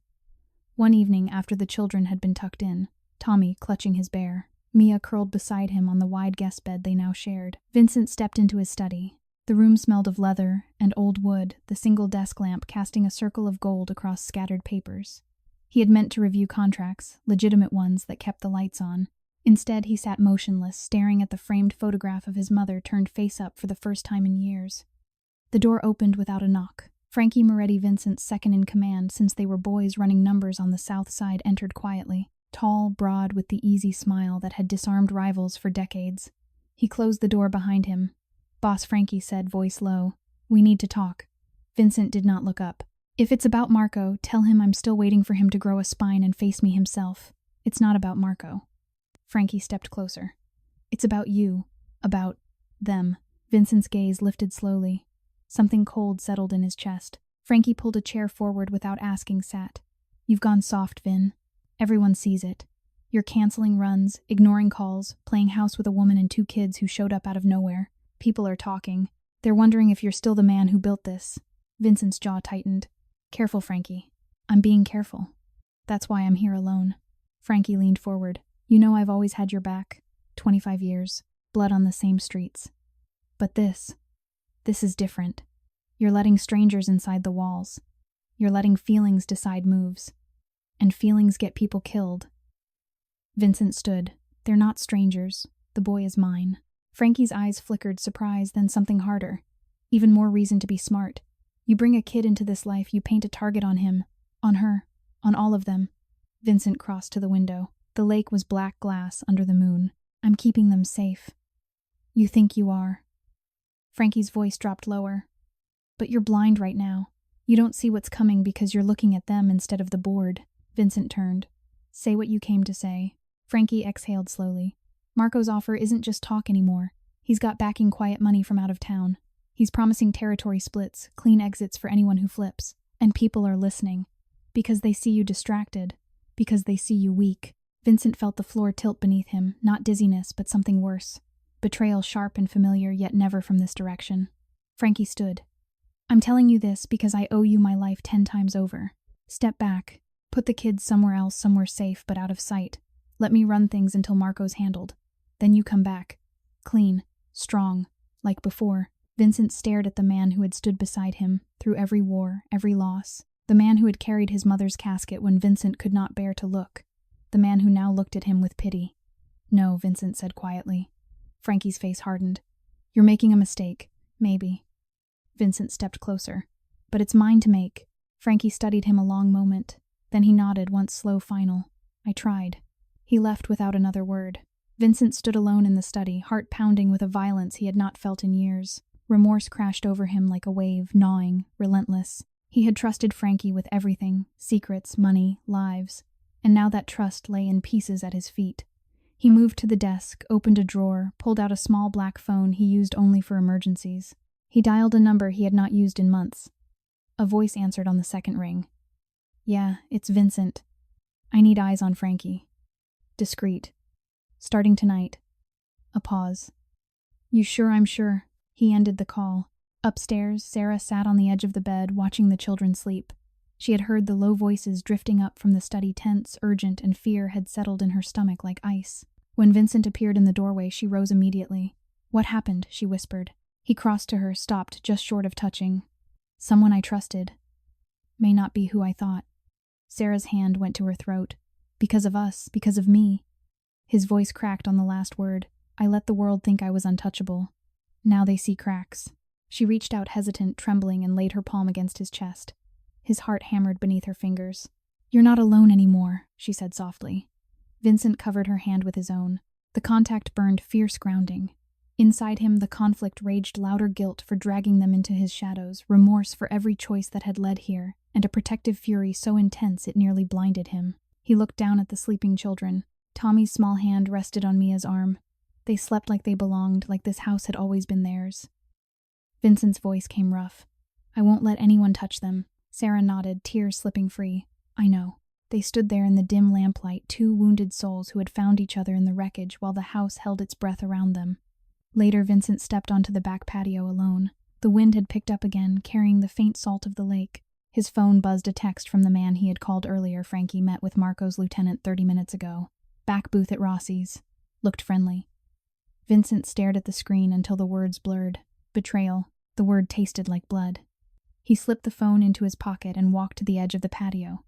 One evening, after the children had been tucked in, Tommy clutching his bear, Mia curled beside him on the wide guest bed they now shared. Vincent stepped into his study. The room smelled of leather and old wood, the single desk lamp casting a circle of gold across scattered papers. He had meant to review contracts, legitimate ones that kept the lights on. Instead, he sat motionless, staring at the framed photograph of his mother turned face up for the first time in years. The door opened without a knock. Frankie Moretti, Vincent's second in command since they were boys running numbers on the south side, entered quietly, tall, broad, with the easy smile that had disarmed rivals for decades. He closed the door behind him. Boss Frankie said, voice low, "We need to talk." Vincent did not look up. "If it's about Marco, tell him I'm still waiting for him to grow a spine and face me himself. It's not about Marco." Frankie stepped closer. "It's about you. About them." Vincent's gaze lifted slowly. Something cold settled in his chest. Frankie pulled a chair forward without asking, sat. "You've gone soft, Vin. Everyone sees it. You're canceling runs, ignoring calls, playing house with a woman and 2 kids who showed up out of nowhere. People are talking. They're wondering if you're still the man who built this." Vincent's jaw tightened. "Careful, Frankie. I'm being careful. That's why I'm here alone." Frankie leaned forward. "You know I've always had your back. 25 years. Blood on the same streets. But this is different. You're letting strangers inside the walls. You're letting feelings decide moves. And feelings get people killed." Vincent stood. "They're not strangers. The boy is mine." Frankie's eyes flickered surprise, then something harder. Even more reason to be smart. You bring a kid into this life, you paint a target on him, on her, on all of them. Vincent crossed to the window. The lake was black glass under the moon. I'm keeping them safe. You think you are. Frankie's voice dropped lower. But you're blind right now. You don't see what's coming because you're looking at them instead of the board. Vincent turned. Say what you came to say. Frankie exhaled slowly. Marco's offer isn't just talk anymore. He's got backing quiet money from out of town. He's promising territory splits, clean exits for anyone who flips. And people are listening. Because they see you distracted. Because they see you weak. Vincent felt the floor tilt beneath him, not dizziness, but something worse. Betrayal sharp and familiar, yet never from this direction. Frankie stood. I'm telling you this because I owe you my life 10 times over. Step back. Put the kids somewhere else, somewhere safe, but out of sight. Let me run things until Marco's handled. Then you come back. Clean. Strong. Like before. Vincent stared at the man who had stood beside him, through every war, every loss. The man who had carried his mother's casket when Vincent could not bear to look. The man who now looked at him with pity. No, Vincent said quietly. Frankie's face hardened. You're making a mistake. Maybe. Vincent stepped closer. But it's mine to make. Frankie studied him a long moment. Then he nodded, once slow, final. I tried. He left without another word. Vincent stood alone in the study, heart pounding with a violence he had not felt in years. Remorse crashed over him like a wave, gnawing, relentless. He had trusted Frankie with everything, secrets, money, lives. And now that trust lay in pieces at his feet. He moved to the desk, opened a drawer, pulled out a small black phone he used only for emergencies. He dialed a number he had not used in months. A voice answered on the second ring. Yeah, it's Vincent. I need eyes on Frankie. Discreet. Starting tonight. A pause. You sure I'm sure? He ended the call. Upstairs, Sarah sat on the edge of the bed, watching the children sleep. She had heard the low voices drifting up from the study, tense, urgent, and fear had settled in her stomach like ice. When Vincent appeared in the doorway, she rose immediately. What happened? She whispered. He crossed to her, stopped just short of touching. Someone I trusted. May not be who I thought. Sarah's hand went to her throat. Because of us, because of me. His voice cracked on the last word. I let the world think I was untouchable. Now they see cracks. She reached out hesitant, trembling, and laid her palm against his chest. His heart hammered beneath her fingers. You're not alone anymore, she said softly. Vincent covered her hand with his own. The contact burned fierce grounding. Inside him, the conflict raged louder, guilt for dragging them into his shadows, remorse for every choice that had led here, and a protective fury so intense it nearly blinded him. He looked down at the sleeping children. Tommy's small hand rested on Mia's arm. They slept like they belonged, like this house had always been theirs. Vincent's voice came rough. I won't let anyone touch them. Sarah nodded, tears slipping free. I know. They stood there in the dim lamplight, two wounded souls who had found each other in the wreckage while the house held its breath around them. Later, Vincent stepped onto the back patio alone. The wind had picked up again, carrying the faint salt of the lake. His phone buzzed a text from the man he had called earlier. Frankie met with Marco's lieutenant 30 minutes ago. Back booth at Rossi's. Looked friendly. Vincent stared at the screen until the words blurred. Betrayal. The word tasted like blood. He slipped the phone into his pocket and walked to the edge of the patio.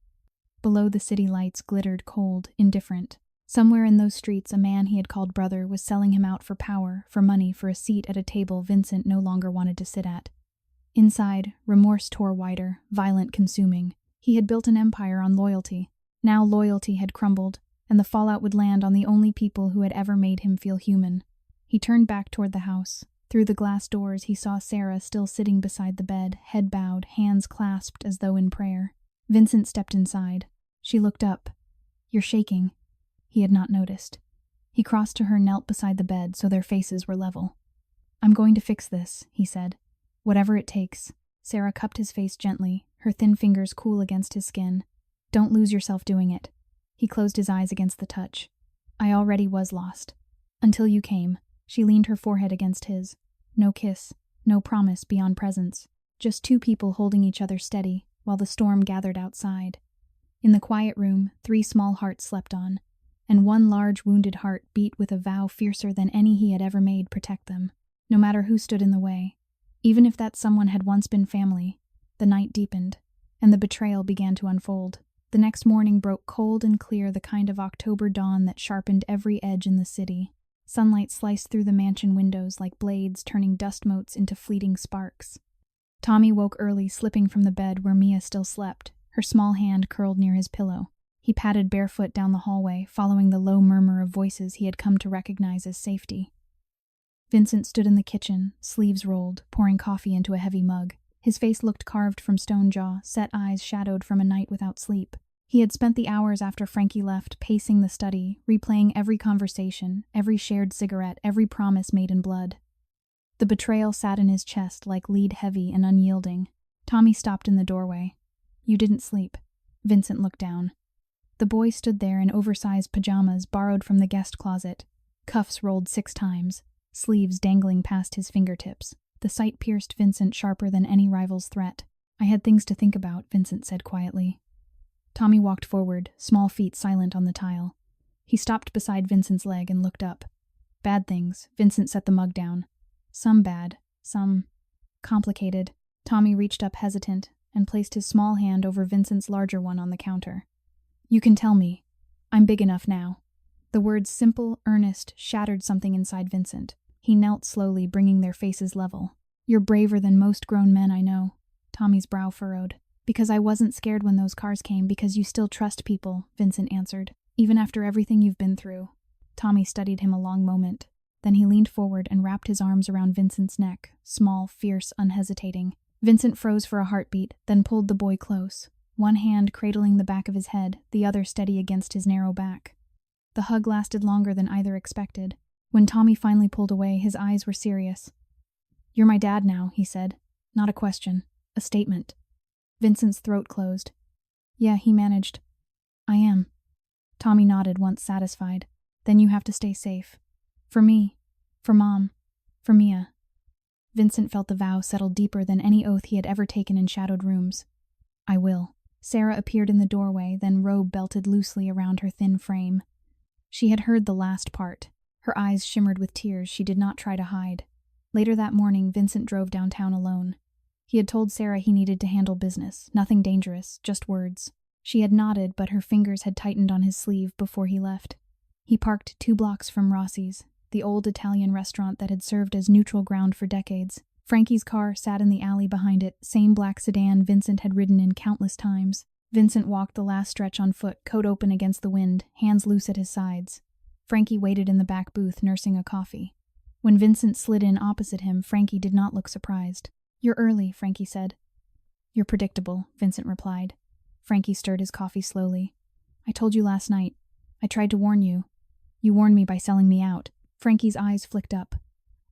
Below, the city lights glittered, cold, indifferent. Somewhere in those streets, a man he had called brother was selling him out for power, for money, for a seat at a table Vincent no longer wanted to sit at. Inside, remorse tore wider, violent, consuming. He had built an empire on loyalty. Now loyalty had crumbled, and the fallout would land on the only people who had ever made him feel human. He turned back toward the house. Through the glass doors, he saw Sarah still sitting beside the bed, head bowed, hands clasped as though in prayer. Vincent stepped inside. She looked up. You're shaking. He had not noticed. He crossed to her, knelt beside the bed so their faces were level. I'm going to fix this, he said. Whatever it takes. Sarah cupped his face gently, her thin fingers cool against his skin. Don't lose yourself doing it. He closed his eyes against the touch. I already was lost. Until you came. She leaned her forehead against his. No kiss, no promise beyond presence. Just two people holding each other steady while the storm gathered outside. In the quiet room, 3 small hearts slept on, and one large wounded heart beat with a vow fiercer than any he had ever made protect them, no matter who stood in the way. Even if that someone had once been family. The night deepened, and the betrayal began to unfold. The next morning broke cold and clear, the kind of October dawn that sharpened every edge in the city. Sunlight sliced through the mansion windows like blades, turning dust motes into fleeting sparks. Tommy woke early, slipping from the bed where Mia still slept, her small hand curled near his pillow. He padded barefoot down the hallway, following the low murmur of voices he had come to recognize as safety. Vincent stood in the kitchen, sleeves rolled, pouring coffee into a heavy mug. His face looked carved from stone jaw, set eyes shadowed from a night without sleep. He had spent the hours after Frankie left pacing the study, replaying every conversation, every shared cigarette, every promise made in blood. The betrayal sat in his chest like lead heavy and unyielding. Tommy stopped in the doorway. "You didn't sleep." Vincent looked down. The boy stood there in oversized pajamas borrowed from the guest closet, cuffs rolled 6 times, sleeves dangling past his fingertips. The sight pierced Vincent sharper than any rival's threat. "I had things to think about," Vincent said quietly. Tommy walked forward, small feet silent on the tile. He stopped beside Vincent's leg and looked up. "Bad things." Vincent set the mug down. "Some bad, some complicated." Tommy reached up hesitant and placed his small hand over Vincent's larger one on the counter. "You can tell me. I'm big enough now." The words simple, earnest, shattered something inside Vincent. He knelt slowly, bringing their faces level. "You're braver than most grown men I know." Tommy's brow furrowed. "Because I wasn't scared when those cars came, because you still trust people," Vincent answered. "Even after everything you've been through." Tommy studied him a long moment. Then he leaned forward and wrapped his arms around Vincent's neck, small, fierce, unhesitating. Vincent froze for a heartbeat, then pulled the boy close, one hand cradling the back of his head, the other steady against his narrow back. The hug lasted longer than either expected. When Tommy finally pulled away, his eyes were serious. "You're my dad now," he said. "Not a question. A statement." Vincent's throat closed. "Yeah," he managed. "I am." Tommy nodded, once satisfied. "Then you have to stay safe. For me. For Mom. For Mia." Vincent felt the vow settle deeper than any oath he had ever taken in shadowed rooms. "I will." Sarah appeared in the doorway, then robe belted loosely around her thin frame. She had heard the last part. Her eyes shimmered with tears she did not try to hide. Later that morning, Vincent drove downtown alone. He had told Sarah he needed to handle business, nothing dangerous, just words. She had nodded, but her fingers had tightened on his sleeve before he left. He parked 2 blocks from Rossi's, the old Italian restaurant that had served as neutral ground for decades. Frankie's car sat in the alley behind it, same black sedan Vincent had ridden in countless times. Vincent walked the last stretch on foot, coat open against the wind, hands loose at his sides. Frankie waited in the back booth, nursing a coffee. When Vincent slid in opposite him, Frankie did not look surprised. "You're early," Frankie said. "You're predictable," Vincent replied. Frankie stirred his coffee slowly. "I told you last night. I tried to warn you. You warned me by selling me out." Frankie's eyes flicked up.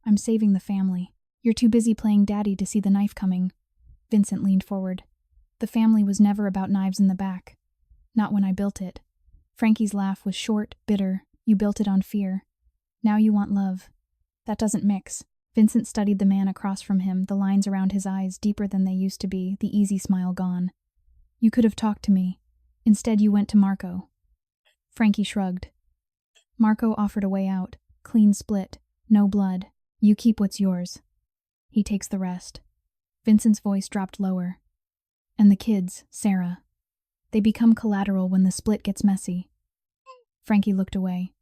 "I'm saving the family. You're too busy playing daddy to see the knife coming." Vincent leaned forward. "The family was never about knives in the back. Not when I built it." Frankie's laugh was short, bitter. "You built it on fear. Now you want love. That doesn't mix." Vincent studied the man across from him, the lines around his eyes deeper than they used to be, the easy smile gone. "You could have talked to me. Instead, you went to Marco." Frankie shrugged. "Marco offered a way out. Clean split. No blood. You keep what's yours. He takes the rest." Vincent's voice dropped lower. "And the kids, Sarah. They become collateral when the split gets messy." Frankie looked away.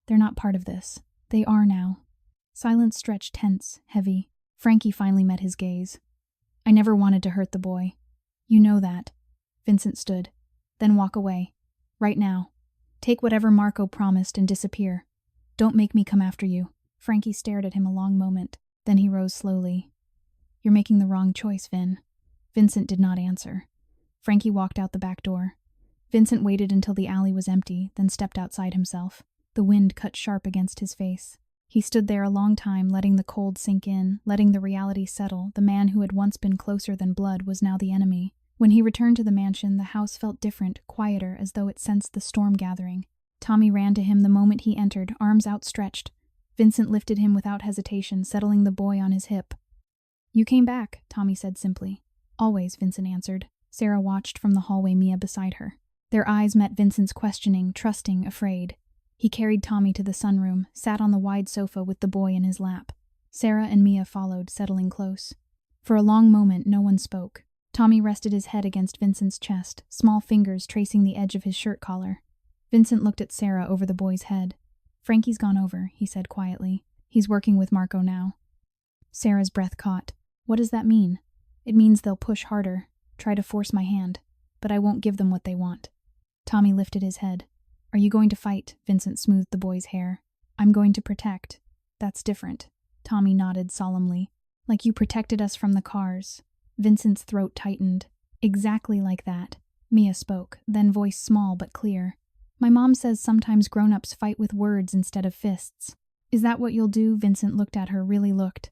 "They're not part of this. They are now." Silence stretched tense, heavy. Frankie finally met his gaze. "I never wanted to hurt the boy. You know that." Vincent stood. "Then walk away. Right now. Take whatever Marco promised and disappear. Don't make me come after you." Frankie stared at him a long moment. Then he rose slowly. "You're making the wrong choice, Vin." Vincent did not answer. Frankie walked out the back door. Vincent waited until the alley was empty, then stepped outside himself. The wind cut sharp against his face. He stood there a long time, letting the cold sink in, letting the reality settle. The man who had once been closer than blood was now the enemy. When he returned to the mansion, the house felt different, quieter, as though it sensed the storm gathering. Tommy ran to him the moment he entered, arms outstretched. Vincent lifted him without hesitation, settling the boy on his hip. "You came back," Tommy said simply. "Always," Vincent answered. Sarah watched from the hallway, Mia beside her. Their eyes met Vincent's, questioning, trusting, afraid. He carried Tommy to the sunroom, sat on the wide sofa with the boy in his lap. Sarah and Mia followed, settling close. For a long moment, no one spoke. Tommy rested his head against Vincent's chest, small fingers tracing the edge of his shirt collar. Vincent looked at Sarah over the boy's head. Frankie's gone over, he said quietly. He's working with Marco now. Sarah's breath caught. What does that mean? It means they'll push harder, try to force my hand, but I won't give them what they want. Tommy lifted his head. Are you going to fight? Vincent smoothed the boy's hair. I'm going to protect. That's different. Tommy nodded solemnly. Like you protected us from the cars. Vincent's throat tightened. Exactly like that. Mia spoke, then voice small but clear. My mom says sometimes grown-ups fight with words instead of fists. Is that what you'll do? Vincent looked at her, really looked.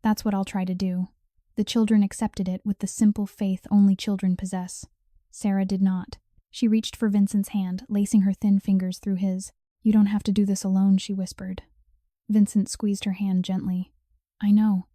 That's what I'll try to do. The children accepted it with the simple faith only children possess. Sarah did not. She reached for Vincent's hand, lacing her thin fingers through his. You don't have to do this alone, she whispered. Vincent squeezed her hand gently. I know.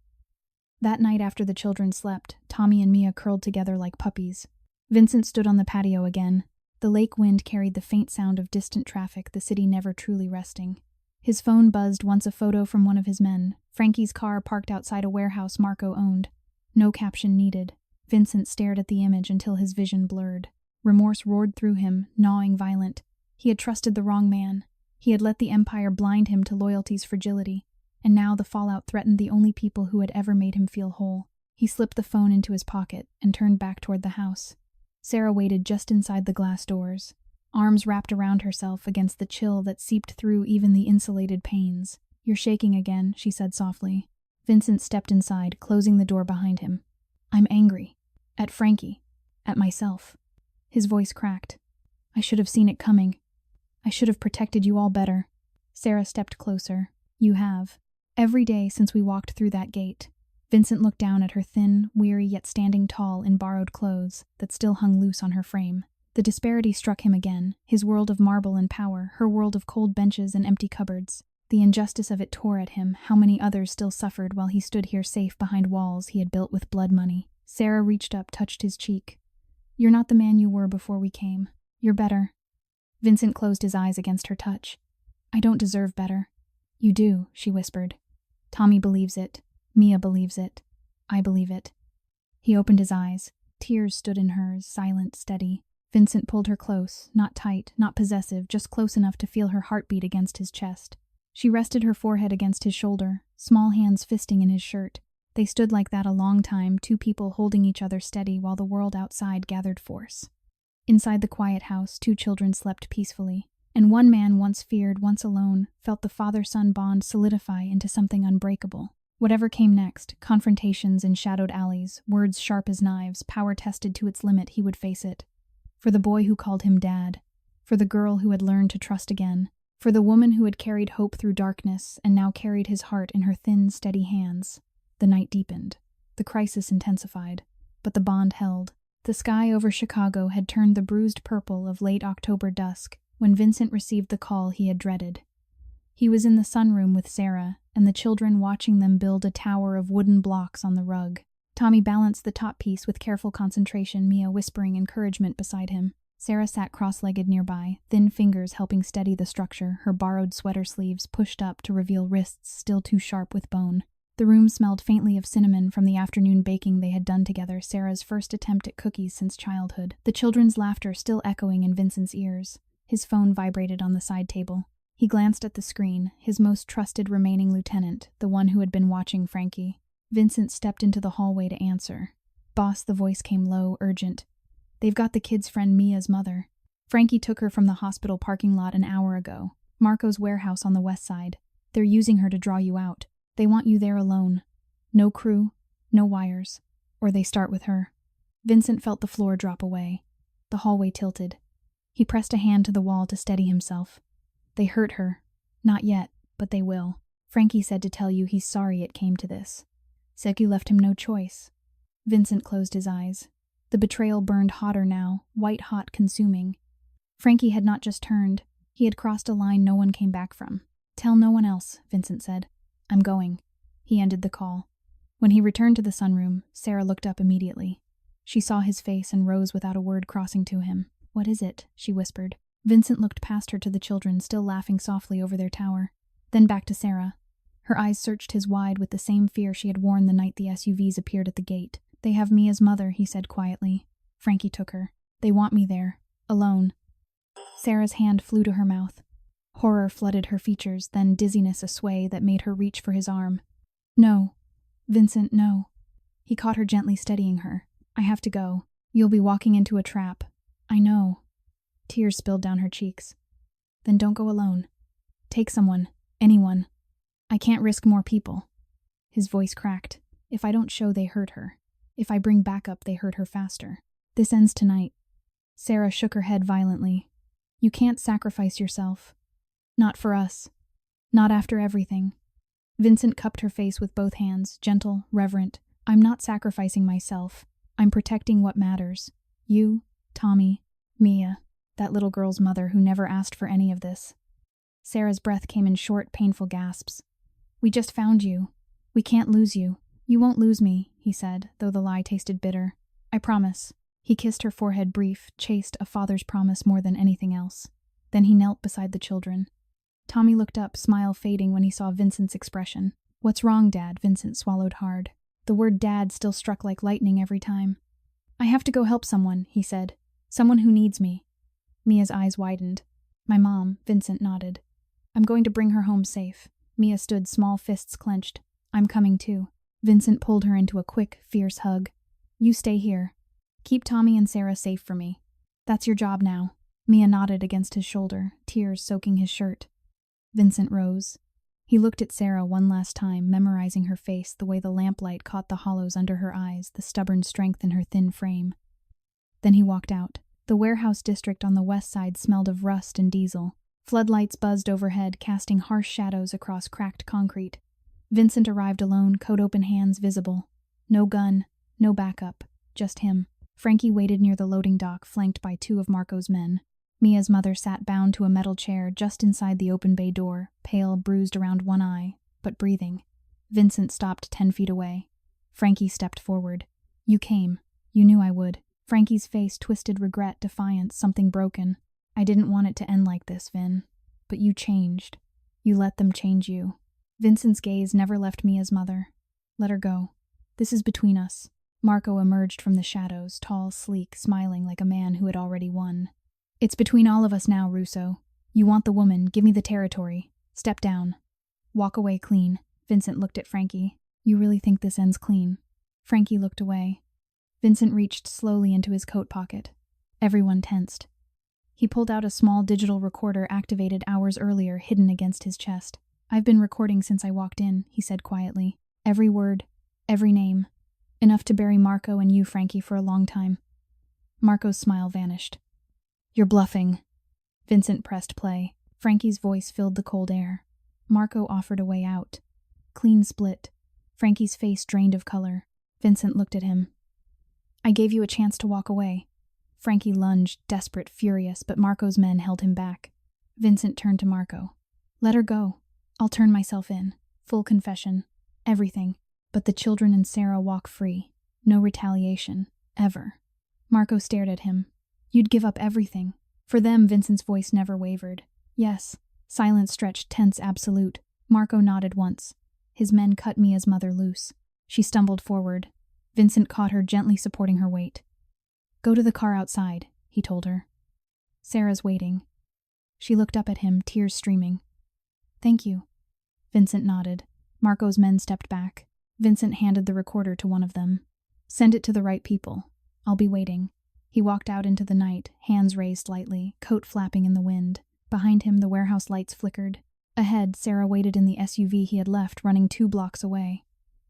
That night after the children slept, Tommy and Mia curled together like puppies. Vincent stood on the patio again. The lake wind carried the faint sound of distant traffic, the city never truly resting. His phone buzzed once, a photo from one of his men, Frankie's car parked outside a warehouse Marco owned. No caption needed. Vincent stared at the image until his vision blurred. Remorse roared through him, gnawing violent. He had trusted the wrong man. He had let the empire blind him to loyalty's fragility. And now the fallout threatened the only people who had ever made him feel whole. He slipped the phone into his pocket and turned back toward the house. Sarah waited just inside the glass doors, arms wrapped around herself against the chill that seeped through even the insulated panes. You're shaking again, she said softly. Vincent stepped inside, closing the door behind him. I'm angry. At Frankie. At myself. His voice cracked. I should have seen it coming. I should have protected you all better. Sarah stepped closer. You have. Every day since we walked through that gate. Vincent looked down at her thin, weary yet standing tall in borrowed clothes that still hung loose on her frame. The disparity struck him again, his world of marble and power, her world of cold benches and empty cupboards. The injustice of it tore at him, how many others still suffered while he stood here safe behind walls he had built with blood money. Sarah reached up, touched his cheek. You're not the man you were before we came. You're better. Vincent closed his eyes against her touch. I don't deserve better. You do, she whispered. Tommy believes it. Mia believes it. I believe it. He opened his eyes. Tears stood in hers, silent, steady. Vincent pulled her close, not tight, not possessive, just close enough to feel her heartbeat against his chest. She rested her forehead against his shoulder, small hands fisting in his shirt. They stood like that a long time, two people holding each other steady while the world outside gathered force. Inside the quiet house, two children slept peacefully, and one man, once feared, once alone, felt the father-son bond solidify into something unbreakable. Whatever came next, confrontations in shadowed alleys, words sharp as knives, power tested to its limit, he would face it. For the boy who called him dad, for the girl who had learned to trust again, for the woman who had carried hope through darkness and now carried his heart in her thin, steady hands. The night deepened. The crisis intensified. But the bond held. The sky over Chicago had turned the bruised purple of late October dusk when Vincent received the call he had dreaded. He was in the sunroom with Sarah, and the children watching them build a tower of wooden blocks on the rug. Tommy balanced the top piece with careful concentration, Mia whispering encouragement beside him. Sarah sat cross-legged nearby, thin fingers helping steady the structure, her borrowed sweater sleeves pushed up to reveal wrists still too sharp with bone. The room smelled faintly of cinnamon from the afternoon baking they had done together, Sarah's first attempt at cookies since childhood. The children's laughter still echoing in Vincent's ears. His phone vibrated on the side table. He glanced at the screen, his most trusted remaining lieutenant, the one who had been watching Frankie. Vincent stepped into the hallway to answer. Boss, the voice came low, urgent. They've got the kid's friend Mia's mother. Frankie took her from the hospital parking lot an hour ago. Marco's warehouse on the west side. They're using her to draw you out. They want you there alone. No crew, no wires. Or they start with her. Vincent felt the floor drop away. The hallway tilted. He pressed a hand to the wall to steady himself. They hurt her. Not yet, but they will. Frankie said to tell you he's sorry it came to this. Said you left him no choice. Vincent closed his eyes. The betrayal burned hotter now, white-hot, consuming. Frankie had not just turned. He had crossed a line no one came back from. Tell no one else, Vincent said. I'm going. He ended the call. When he returned to the sunroom, Sarah looked up immediately. She saw his face and rose without a word crossing to him. What is it? She whispered. Vincent looked past her to the children still laughing softly over their tower. Then back to Sarah. Her eyes searched his wide with the same fear she had worn the night the SUVs appeared at the gate. They have Mia's mother, he said quietly. Frankie took her. They want me there. Alone. Sarah's hand flew to her mouth. Horror flooded her features, then dizziness a sway that made her reach for his arm. No. Vincent, no. He caught her gently, steadying her. I have to go. You'll be walking into a trap. I know. Tears spilled down her cheeks. Then don't go alone. Take someone. Anyone. I can't risk more people. His voice cracked. If I don't show, they hurt her. If I bring backup, they hurt her faster. This ends tonight. Sarah shook her head violently. You can't sacrifice yourself. Not for us. Not after everything. Vincent cupped her face with both hands, gentle, reverent. I'm not sacrificing myself. I'm protecting what matters. You, Tommy, Mia, that little girl's mother who never asked for any of this. Sarah's breath came in short, painful gasps. We just found you. We can't lose you. You won't lose me, he said, though the lie tasted bitter. I promise. He kissed her forehead, brief, chaste, a father's promise more than anything else. Then he knelt beside the children. Tommy looked up, smile fading when he saw Vincent's expression. What's wrong, Dad? Vincent swallowed hard. The word dad still struck like lightning every time. I have to go help someone, he said. Someone who needs me. Mia's eyes widened. My mom, Vincent nodded. I'm going to bring her home safe. Mia stood, small fists clenched. I'm coming too. Vincent pulled her into a quick, fierce hug. You stay here. Keep Tommy and Sarah safe for me. That's your job now. Mia nodded against his shoulder, tears soaking his shirt. Vincent rose. He looked at Sarah one last time, memorizing her face, the way the lamplight caught the hollows under her eyes, the stubborn strength in her thin frame. Then he walked out. The warehouse district on the west side smelled of rust and diesel. Floodlights buzzed overhead, casting harsh shadows across cracked concrete. Vincent arrived alone, coat open, hands visible. No gun, no backup, just him. Frankie waited near the loading dock, flanked by two of Marco's men. Mia's mother sat bound to a metal chair just inside the open bay door, pale, bruised around one eye, but breathing. Vincent stopped 10 feet away. Frankie stepped forward. You came. You knew I would. Frankie's face twisted regret, defiance, something broken. I didn't want it to end like this, Vin. But you changed. You let them change you. Vincent's gaze never left Mia's mother. Let her go. This is between us. Marco emerged from the shadows, tall, sleek, smiling like a man who had already won. It's between all of us now, Russo. You want the woman, give me the territory. Step down. Walk away clean. Vincent looked at Frankie. You really think this ends clean? Frankie looked away. Vincent reached slowly into his coat pocket. Everyone tensed. He pulled out a small digital recorder activated hours earlier, hidden against his chest. I've been recording since I walked in, he said quietly. Every word, every name. Enough to bury Marco and you, Frankie, for a long time. Marco's smile vanished. You're bluffing. Vincent pressed play. Frankie's voice filled the cold air. Marco offered a way out. Clean split. Frankie's face drained of color. Vincent looked at him. I gave you a chance to walk away. Frankie lunged, desperate, furious, but Marco's men held him back. Vincent turned to Marco. Let her go. I'll turn myself in. Full confession. Everything. But the children and Sarah walk free. No retaliation. Ever. Marco stared at him. You'd give up everything. For them, Vincent's voice never wavered. Yes. Silence stretched tense, absolute. Marco nodded once. His men cut Mia's mother loose. She stumbled forward. Vincent caught her, gently supporting her weight. Go to the car outside, he told her. Sarah's waiting. She looked up at him, tears streaming. Thank you. Vincent nodded. Marco's men stepped back. Vincent handed the recorder to one of them. Send it to the right people. I'll be waiting. He walked out into the night, hands raised lightly, coat flapping in the wind. Behind him, the warehouse lights flickered. Ahead, Sarah waited in the SUV he had left, running 2 blocks away.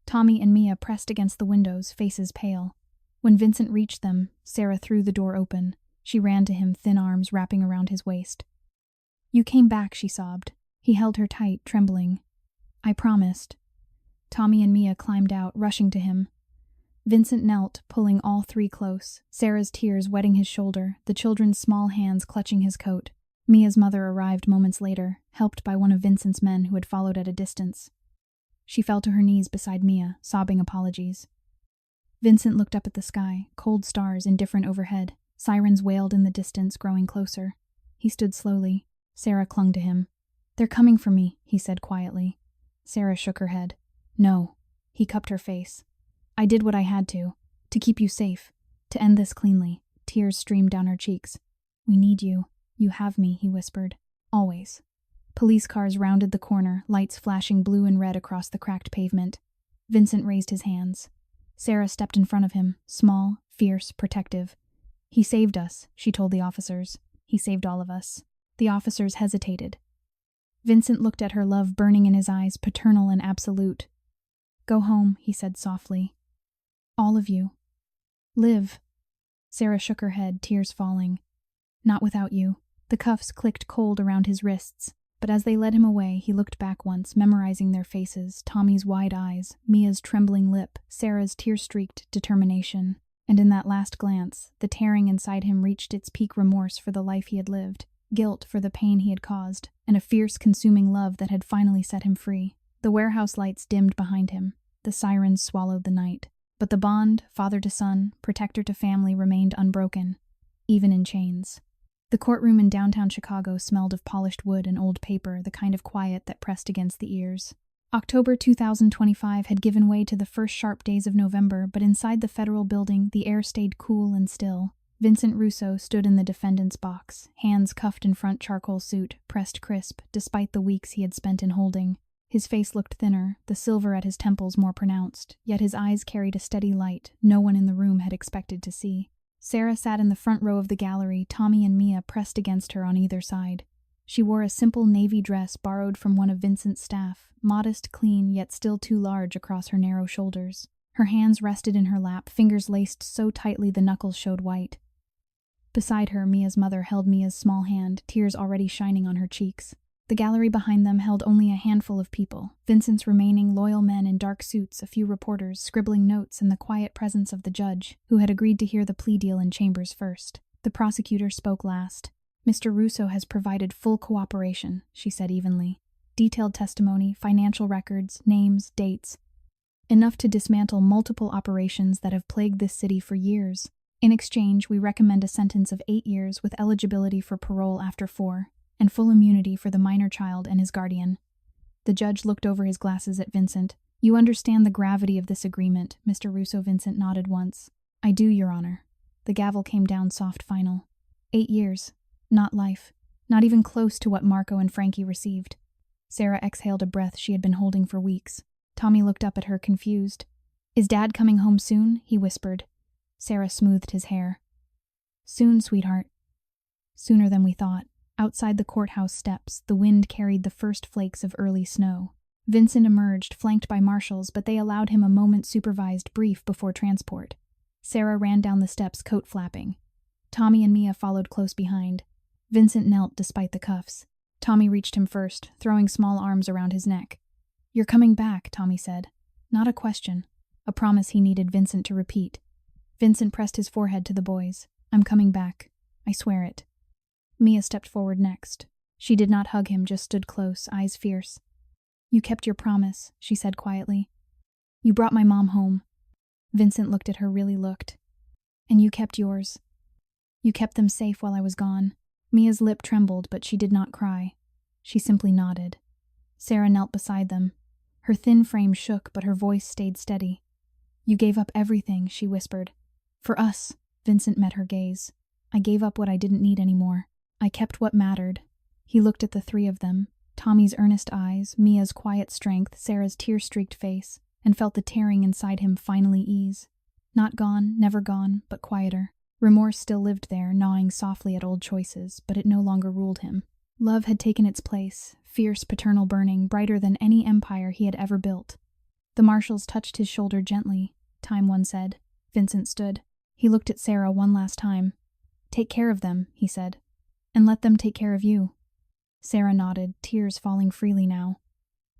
Tommy and Mia pressed against the windows, faces pale. When Vincent reached them, Sarah threw the door open. She ran to him, thin arms wrapping around his waist. You came back, she sobbed. He held her tight, trembling. I promised. Tommy and Mia climbed out, rushing to him. Vincent knelt, pulling all 3 close, Sarah's tears wetting his shoulder, the children's small hands clutching his coat. Mia's mother arrived moments later, helped by one of Vincent's men who had followed at a distance. She fell to her knees beside Mia, sobbing apologies. Vincent looked up at the sky, cold stars indifferent overhead. Sirens wailed in the distance, growing closer. He stood slowly. Sarah clung to him. They're coming for me, he said quietly. Sarah shook her head. No. He cupped her face. I did what I had to keep you safe, to end this cleanly. Tears streamed down her cheeks. We need you. You have me, he whispered. Always. Police cars rounded the corner, lights flashing blue and red across the cracked pavement. Vincent raised his hands. Sarah stepped in front of him, small, fierce, protective. "He saved us," she told the officers. "He saved all of us." The officers hesitated. Vincent looked at her, love burning in his eyes, paternal and absolute. "Go home," he said softly. "All of you. Live." Sarah shook her head, tears falling. "Not without you." The cuffs clicked cold around his wrists, but as they led him away, he looked back once, memorizing their faces, Tommy's wide eyes, Mia's trembling lip, Sarah's tear-streaked determination. And in that last glance, the tearing inside him reached its peak: remorse for the life he had lived, guilt for the pain he had caused, and a fierce, consuming love that had finally set him free. The warehouse lights dimmed behind him. The sirens swallowed the night. But the bond, father to son, protector to family, remained unbroken, even in chains. The courtroom in downtown Chicago smelled of polished wood and old paper, the kind of quiet that pressed against the ears. October 2025 had given way to the first sharp days of November, but inside the federal building, the air stayed cool and still. Vincent Russo stood in the defendant's box, hands cuffed in front charcoal suit, pressed crisp, despite the weeks he had spent in holding. His face looked thinner, the silver at his temples more pronounced, yet his eyes carried a steady light no one in the room had expected to see. Sarah sat in the front row of the gallery, Tommy and Mia pressed against her on either side. She wore a simple navy dress borrowed from one of Vincent's staff, modest, clean, yet still too large across her narrow shoulders. Her hands rested in her lap, fingers laced so tightly the knuckles showed white. Beside her, Mia's mother held Mia's small hand, tears already shining on her cheeks. The gallery behind them held only a handful of people, Vincent's remaining loyal men in dark suits, a few reporters scribbling notes, and the quiet presence of the judge, who had agreed to hear the plea deal in chambers first. The prosecutor spoke last. "Mr. Russo has provided full cooperation," she said evenly. "Detailed testimony, financial records, names, dates. Enough to dismantle multiple operations that have plagued this city for years. In exchange, we recommend a sentence of 8 years with eligibility for parole after 4. And full immunity for the minor child and his guardian." The judge looked over his glasses at Vincent. "You understand the gravity of this agreement, Mr. Russo?" Vincent nodded once. "I do, Your Honor." The gavel came down soft final. 8 years. Not life. Not even close to what Marco and Frankie received. Sarah exhaled a breath she had been holding for weeks. Tommy looked up at her, confused. "Is Dad coming home soon?" he whispered. Sarah smoothed his hair. "Soon, sweetheart. Sooner than we thought." Outside the courthouse steps, the wind carried the first flakes of early snow. Vincent emerged, flanked by marshals, but they allowed him a moment-supervised brief before transport. Sarah ran down the steps, coat flapping. Tommy and Mia followed close behind. Vincent knelt despite the cuffs. Tommy reached him first, throwing small arms around his neck. "You're coming back," Tommy said. Not a question. A promise he needed Vincent to repeat. Vincent pressed his forehead to the boy's. "I'm coming back. I swear it." Mia stepped forward next. She did not hug him, just stood close, eyes fierce. "You kept your promise," she said quietly. "You brought my mom home." Vincent looked at her, really looked. "And you kept yours. You kept them safe while I was gone." Mia's lip trembled, but she did not cry. She simply nodded. Sarah knelt beside them. Her thin frame shook, but her voice stayed steady. "You gave up everything," she whispered. "For us." Vincent met her gaze. "I gave up what I didn't need anymore. I kept what mattered." He looked at the three of them, Tommy's earnest eyes, Mia's quiet strength, Sarah's tear-streaked face, and felt the tearing inside him finally ease. Not gone, never gone, but quieter. Remorse still lived there, gnawing softly at old choices, but it no longer ruled him. Love had taken its place, fierce, paternal burning, brighter than any empire he had ever built. The marshals touched his shoulder gently. "Time," one said. Vincent stood. He looked at Sarah one last time. "Take care of them," he said. "And let them take care of you." Sarah nodded, tears falling freely now.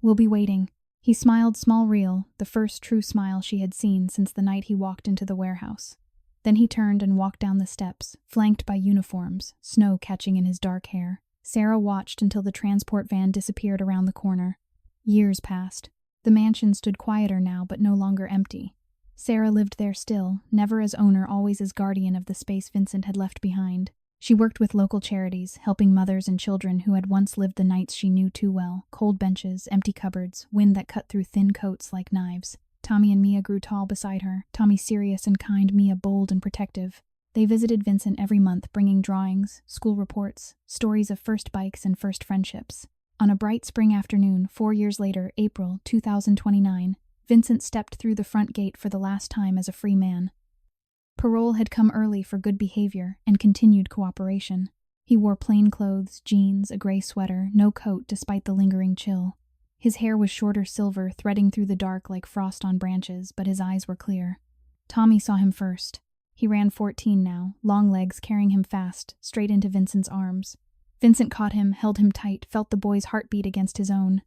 "We'll be waiting." He smiled, small, real, the first true smile she had seen since the night he walked into the warehouse. Then he turned and walked down the steps, flanked by uniforms, snow catching in his dark hair. Sarah watched until the transport van disappeared around the corner. Years passed. The mansion stood quieter now, but no longer empty. Sarah lived there still, never as owner, always as guardian of the space Vincent had left behind. She worked with local charities, helping mothers and children who had once lived the nights she knew too well. Cold benches, empty cupboards, wind that cut through thin coats like knives. Tommy and Mia grew tall beside her, Tommy serious and kind, Mia bold and protective. They visited Vincent every month, bringing drawings, school reports, stories of first bikes and first friendships. On a bright spring afternoon, 4 years later, April 2029, Vincent stepped through the front gate for the last time as a free man. Parole had come early for good behavior and continued cooperation. He wore plain clothes, jeans, a gray sweater, no coat despite the lingering chill. His hair was shorter silver, threading through the dark like frost on branches, but his eyes were clear. Tommy saw him first. He ran 14 now, long legs carrying him fast, straight into Vincent's arms. Vincent caught him, held him tight, felt the boy's heartbeat against his own.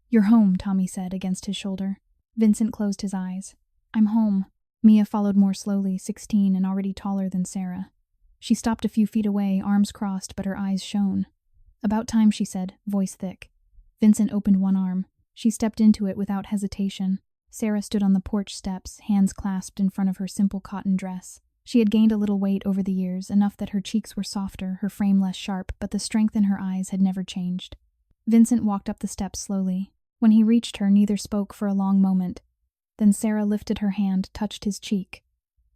"You're home," Tommy said against his shoulder. Vincent closed his eyes. "I'm home." Mia followed more slowly, 16 and already taller than Sarah. She stopped a few feet away, arms crossed, but her eyes shone. "About time," she said, voice thick. Vincent opened one arm. She stepped into it without hesitation. Sarah stood on the porch steps, hands clasped in front of her simple cotton dress. She had gained a little weight over the years, enough that her cheeks were softer, her frame less sharp, but the strength in her eyes had never changed. Vincent walked up the steps slowly. When he reached her, neither spoke for a long moment. Then Sarah lifted her hand, touched his cheek.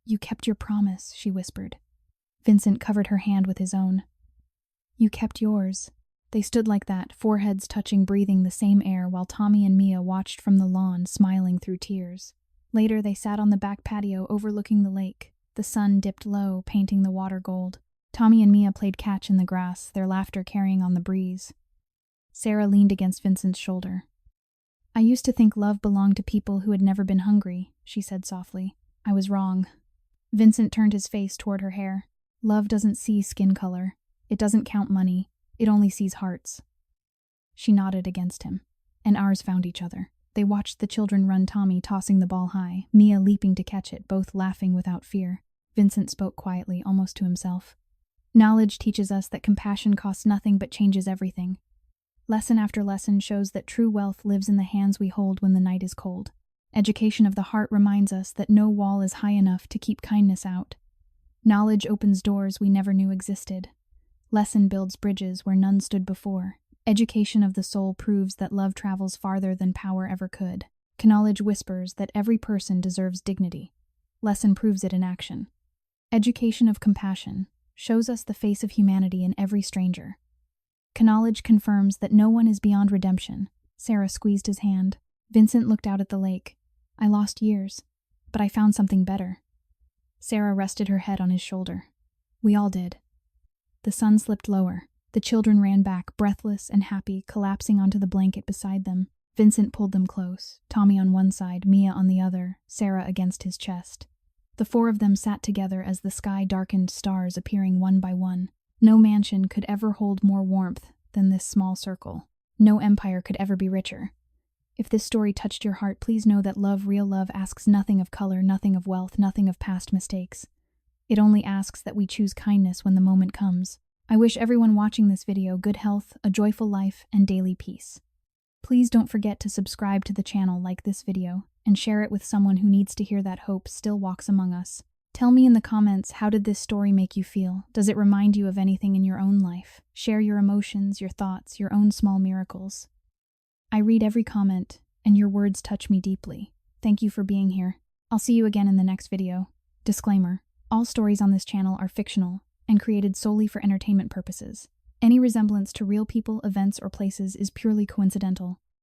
"You kept your promise," she whispered. Vincent covered her hand with his own. "You kept yours." They stood like that, foreheads touching, breathing the same air, while Tommy and Mia watched from the lawn, smiling through tears. Later, they sat on the back patio overlooking the lake. The sun dipped low, painting the water gold. Tommy and Mia played catch in the grass, their laughter carrying on the breeze. Sarah leaned against Vincent's shoulder. "I used to think love belonged to people who had never been hungry," she said softly. "I was wrong." Vincent turned his face toward her hair. "Love doesn't see skin color. It doesn't count money. It only sees hearts." She nodded against him. And ours found each other. They watched the children run, Tommy tossing the ball high, Mia leaping to catch it, both laughing without fear. Vincent spoke quietly, almost to himself. "Knowledge teaches us that compassion costs nothing but changes everything. Lesson after lesson shows that true wealth lives in the hands we hold when the night is cold. Education of the heart reminds us that no wall is high enough to keep kindness out. Knowledge opens doors we never knew existed. Lesson builds bridges where none stood before. Education of the soul proves that love travels farther than power ever could. Knowledge whispers that every person deserves dignity. Lesson proves it in action. Education of compassion shows us the face of humanity in every stranger. Knowledge confirms that no one is beyond redemption." Sarah squeezed his hand. Vincent looked out at the lake. "I lost years, but I found something better." Sarah rested her head on his shoulder. "We all did." The sun slipped lower. The children ran back, breathless and happy, collapsing onto the blanket beside them. Vincent pulled them close, Tommy on one side, Mia on the other, Sarah against his chest. The four of them sat together as the sky darkened, stars appearing one by one. No mansion could ever hold more warmth than this small circle. No empire could ever be richer. If this story touched your heart, please know that love, real love, asks nothing of color, nothing of wealth, nothing of past mistakes. It only asks that we choose kindness when the moment comes. I wish everyone watching this video good health, a joyful life, and daily peace. Please don't forget to subscribe to the channel, like this video, and share it with someone who needs to hear that hope still walks among us. Tell me in the comments, how did this story make you feel? Does it remind you of anything in your own life? Share your emotions, your thoughts, your own small miracles. I read every comment, and your words touch me deeply. Thank you for being here. I'll see you again in the next video. Disclaimer: all stories on this channel are fictional and created solely for entertainment purposes. Any resemblance to real people, events, or places is purely coincidental.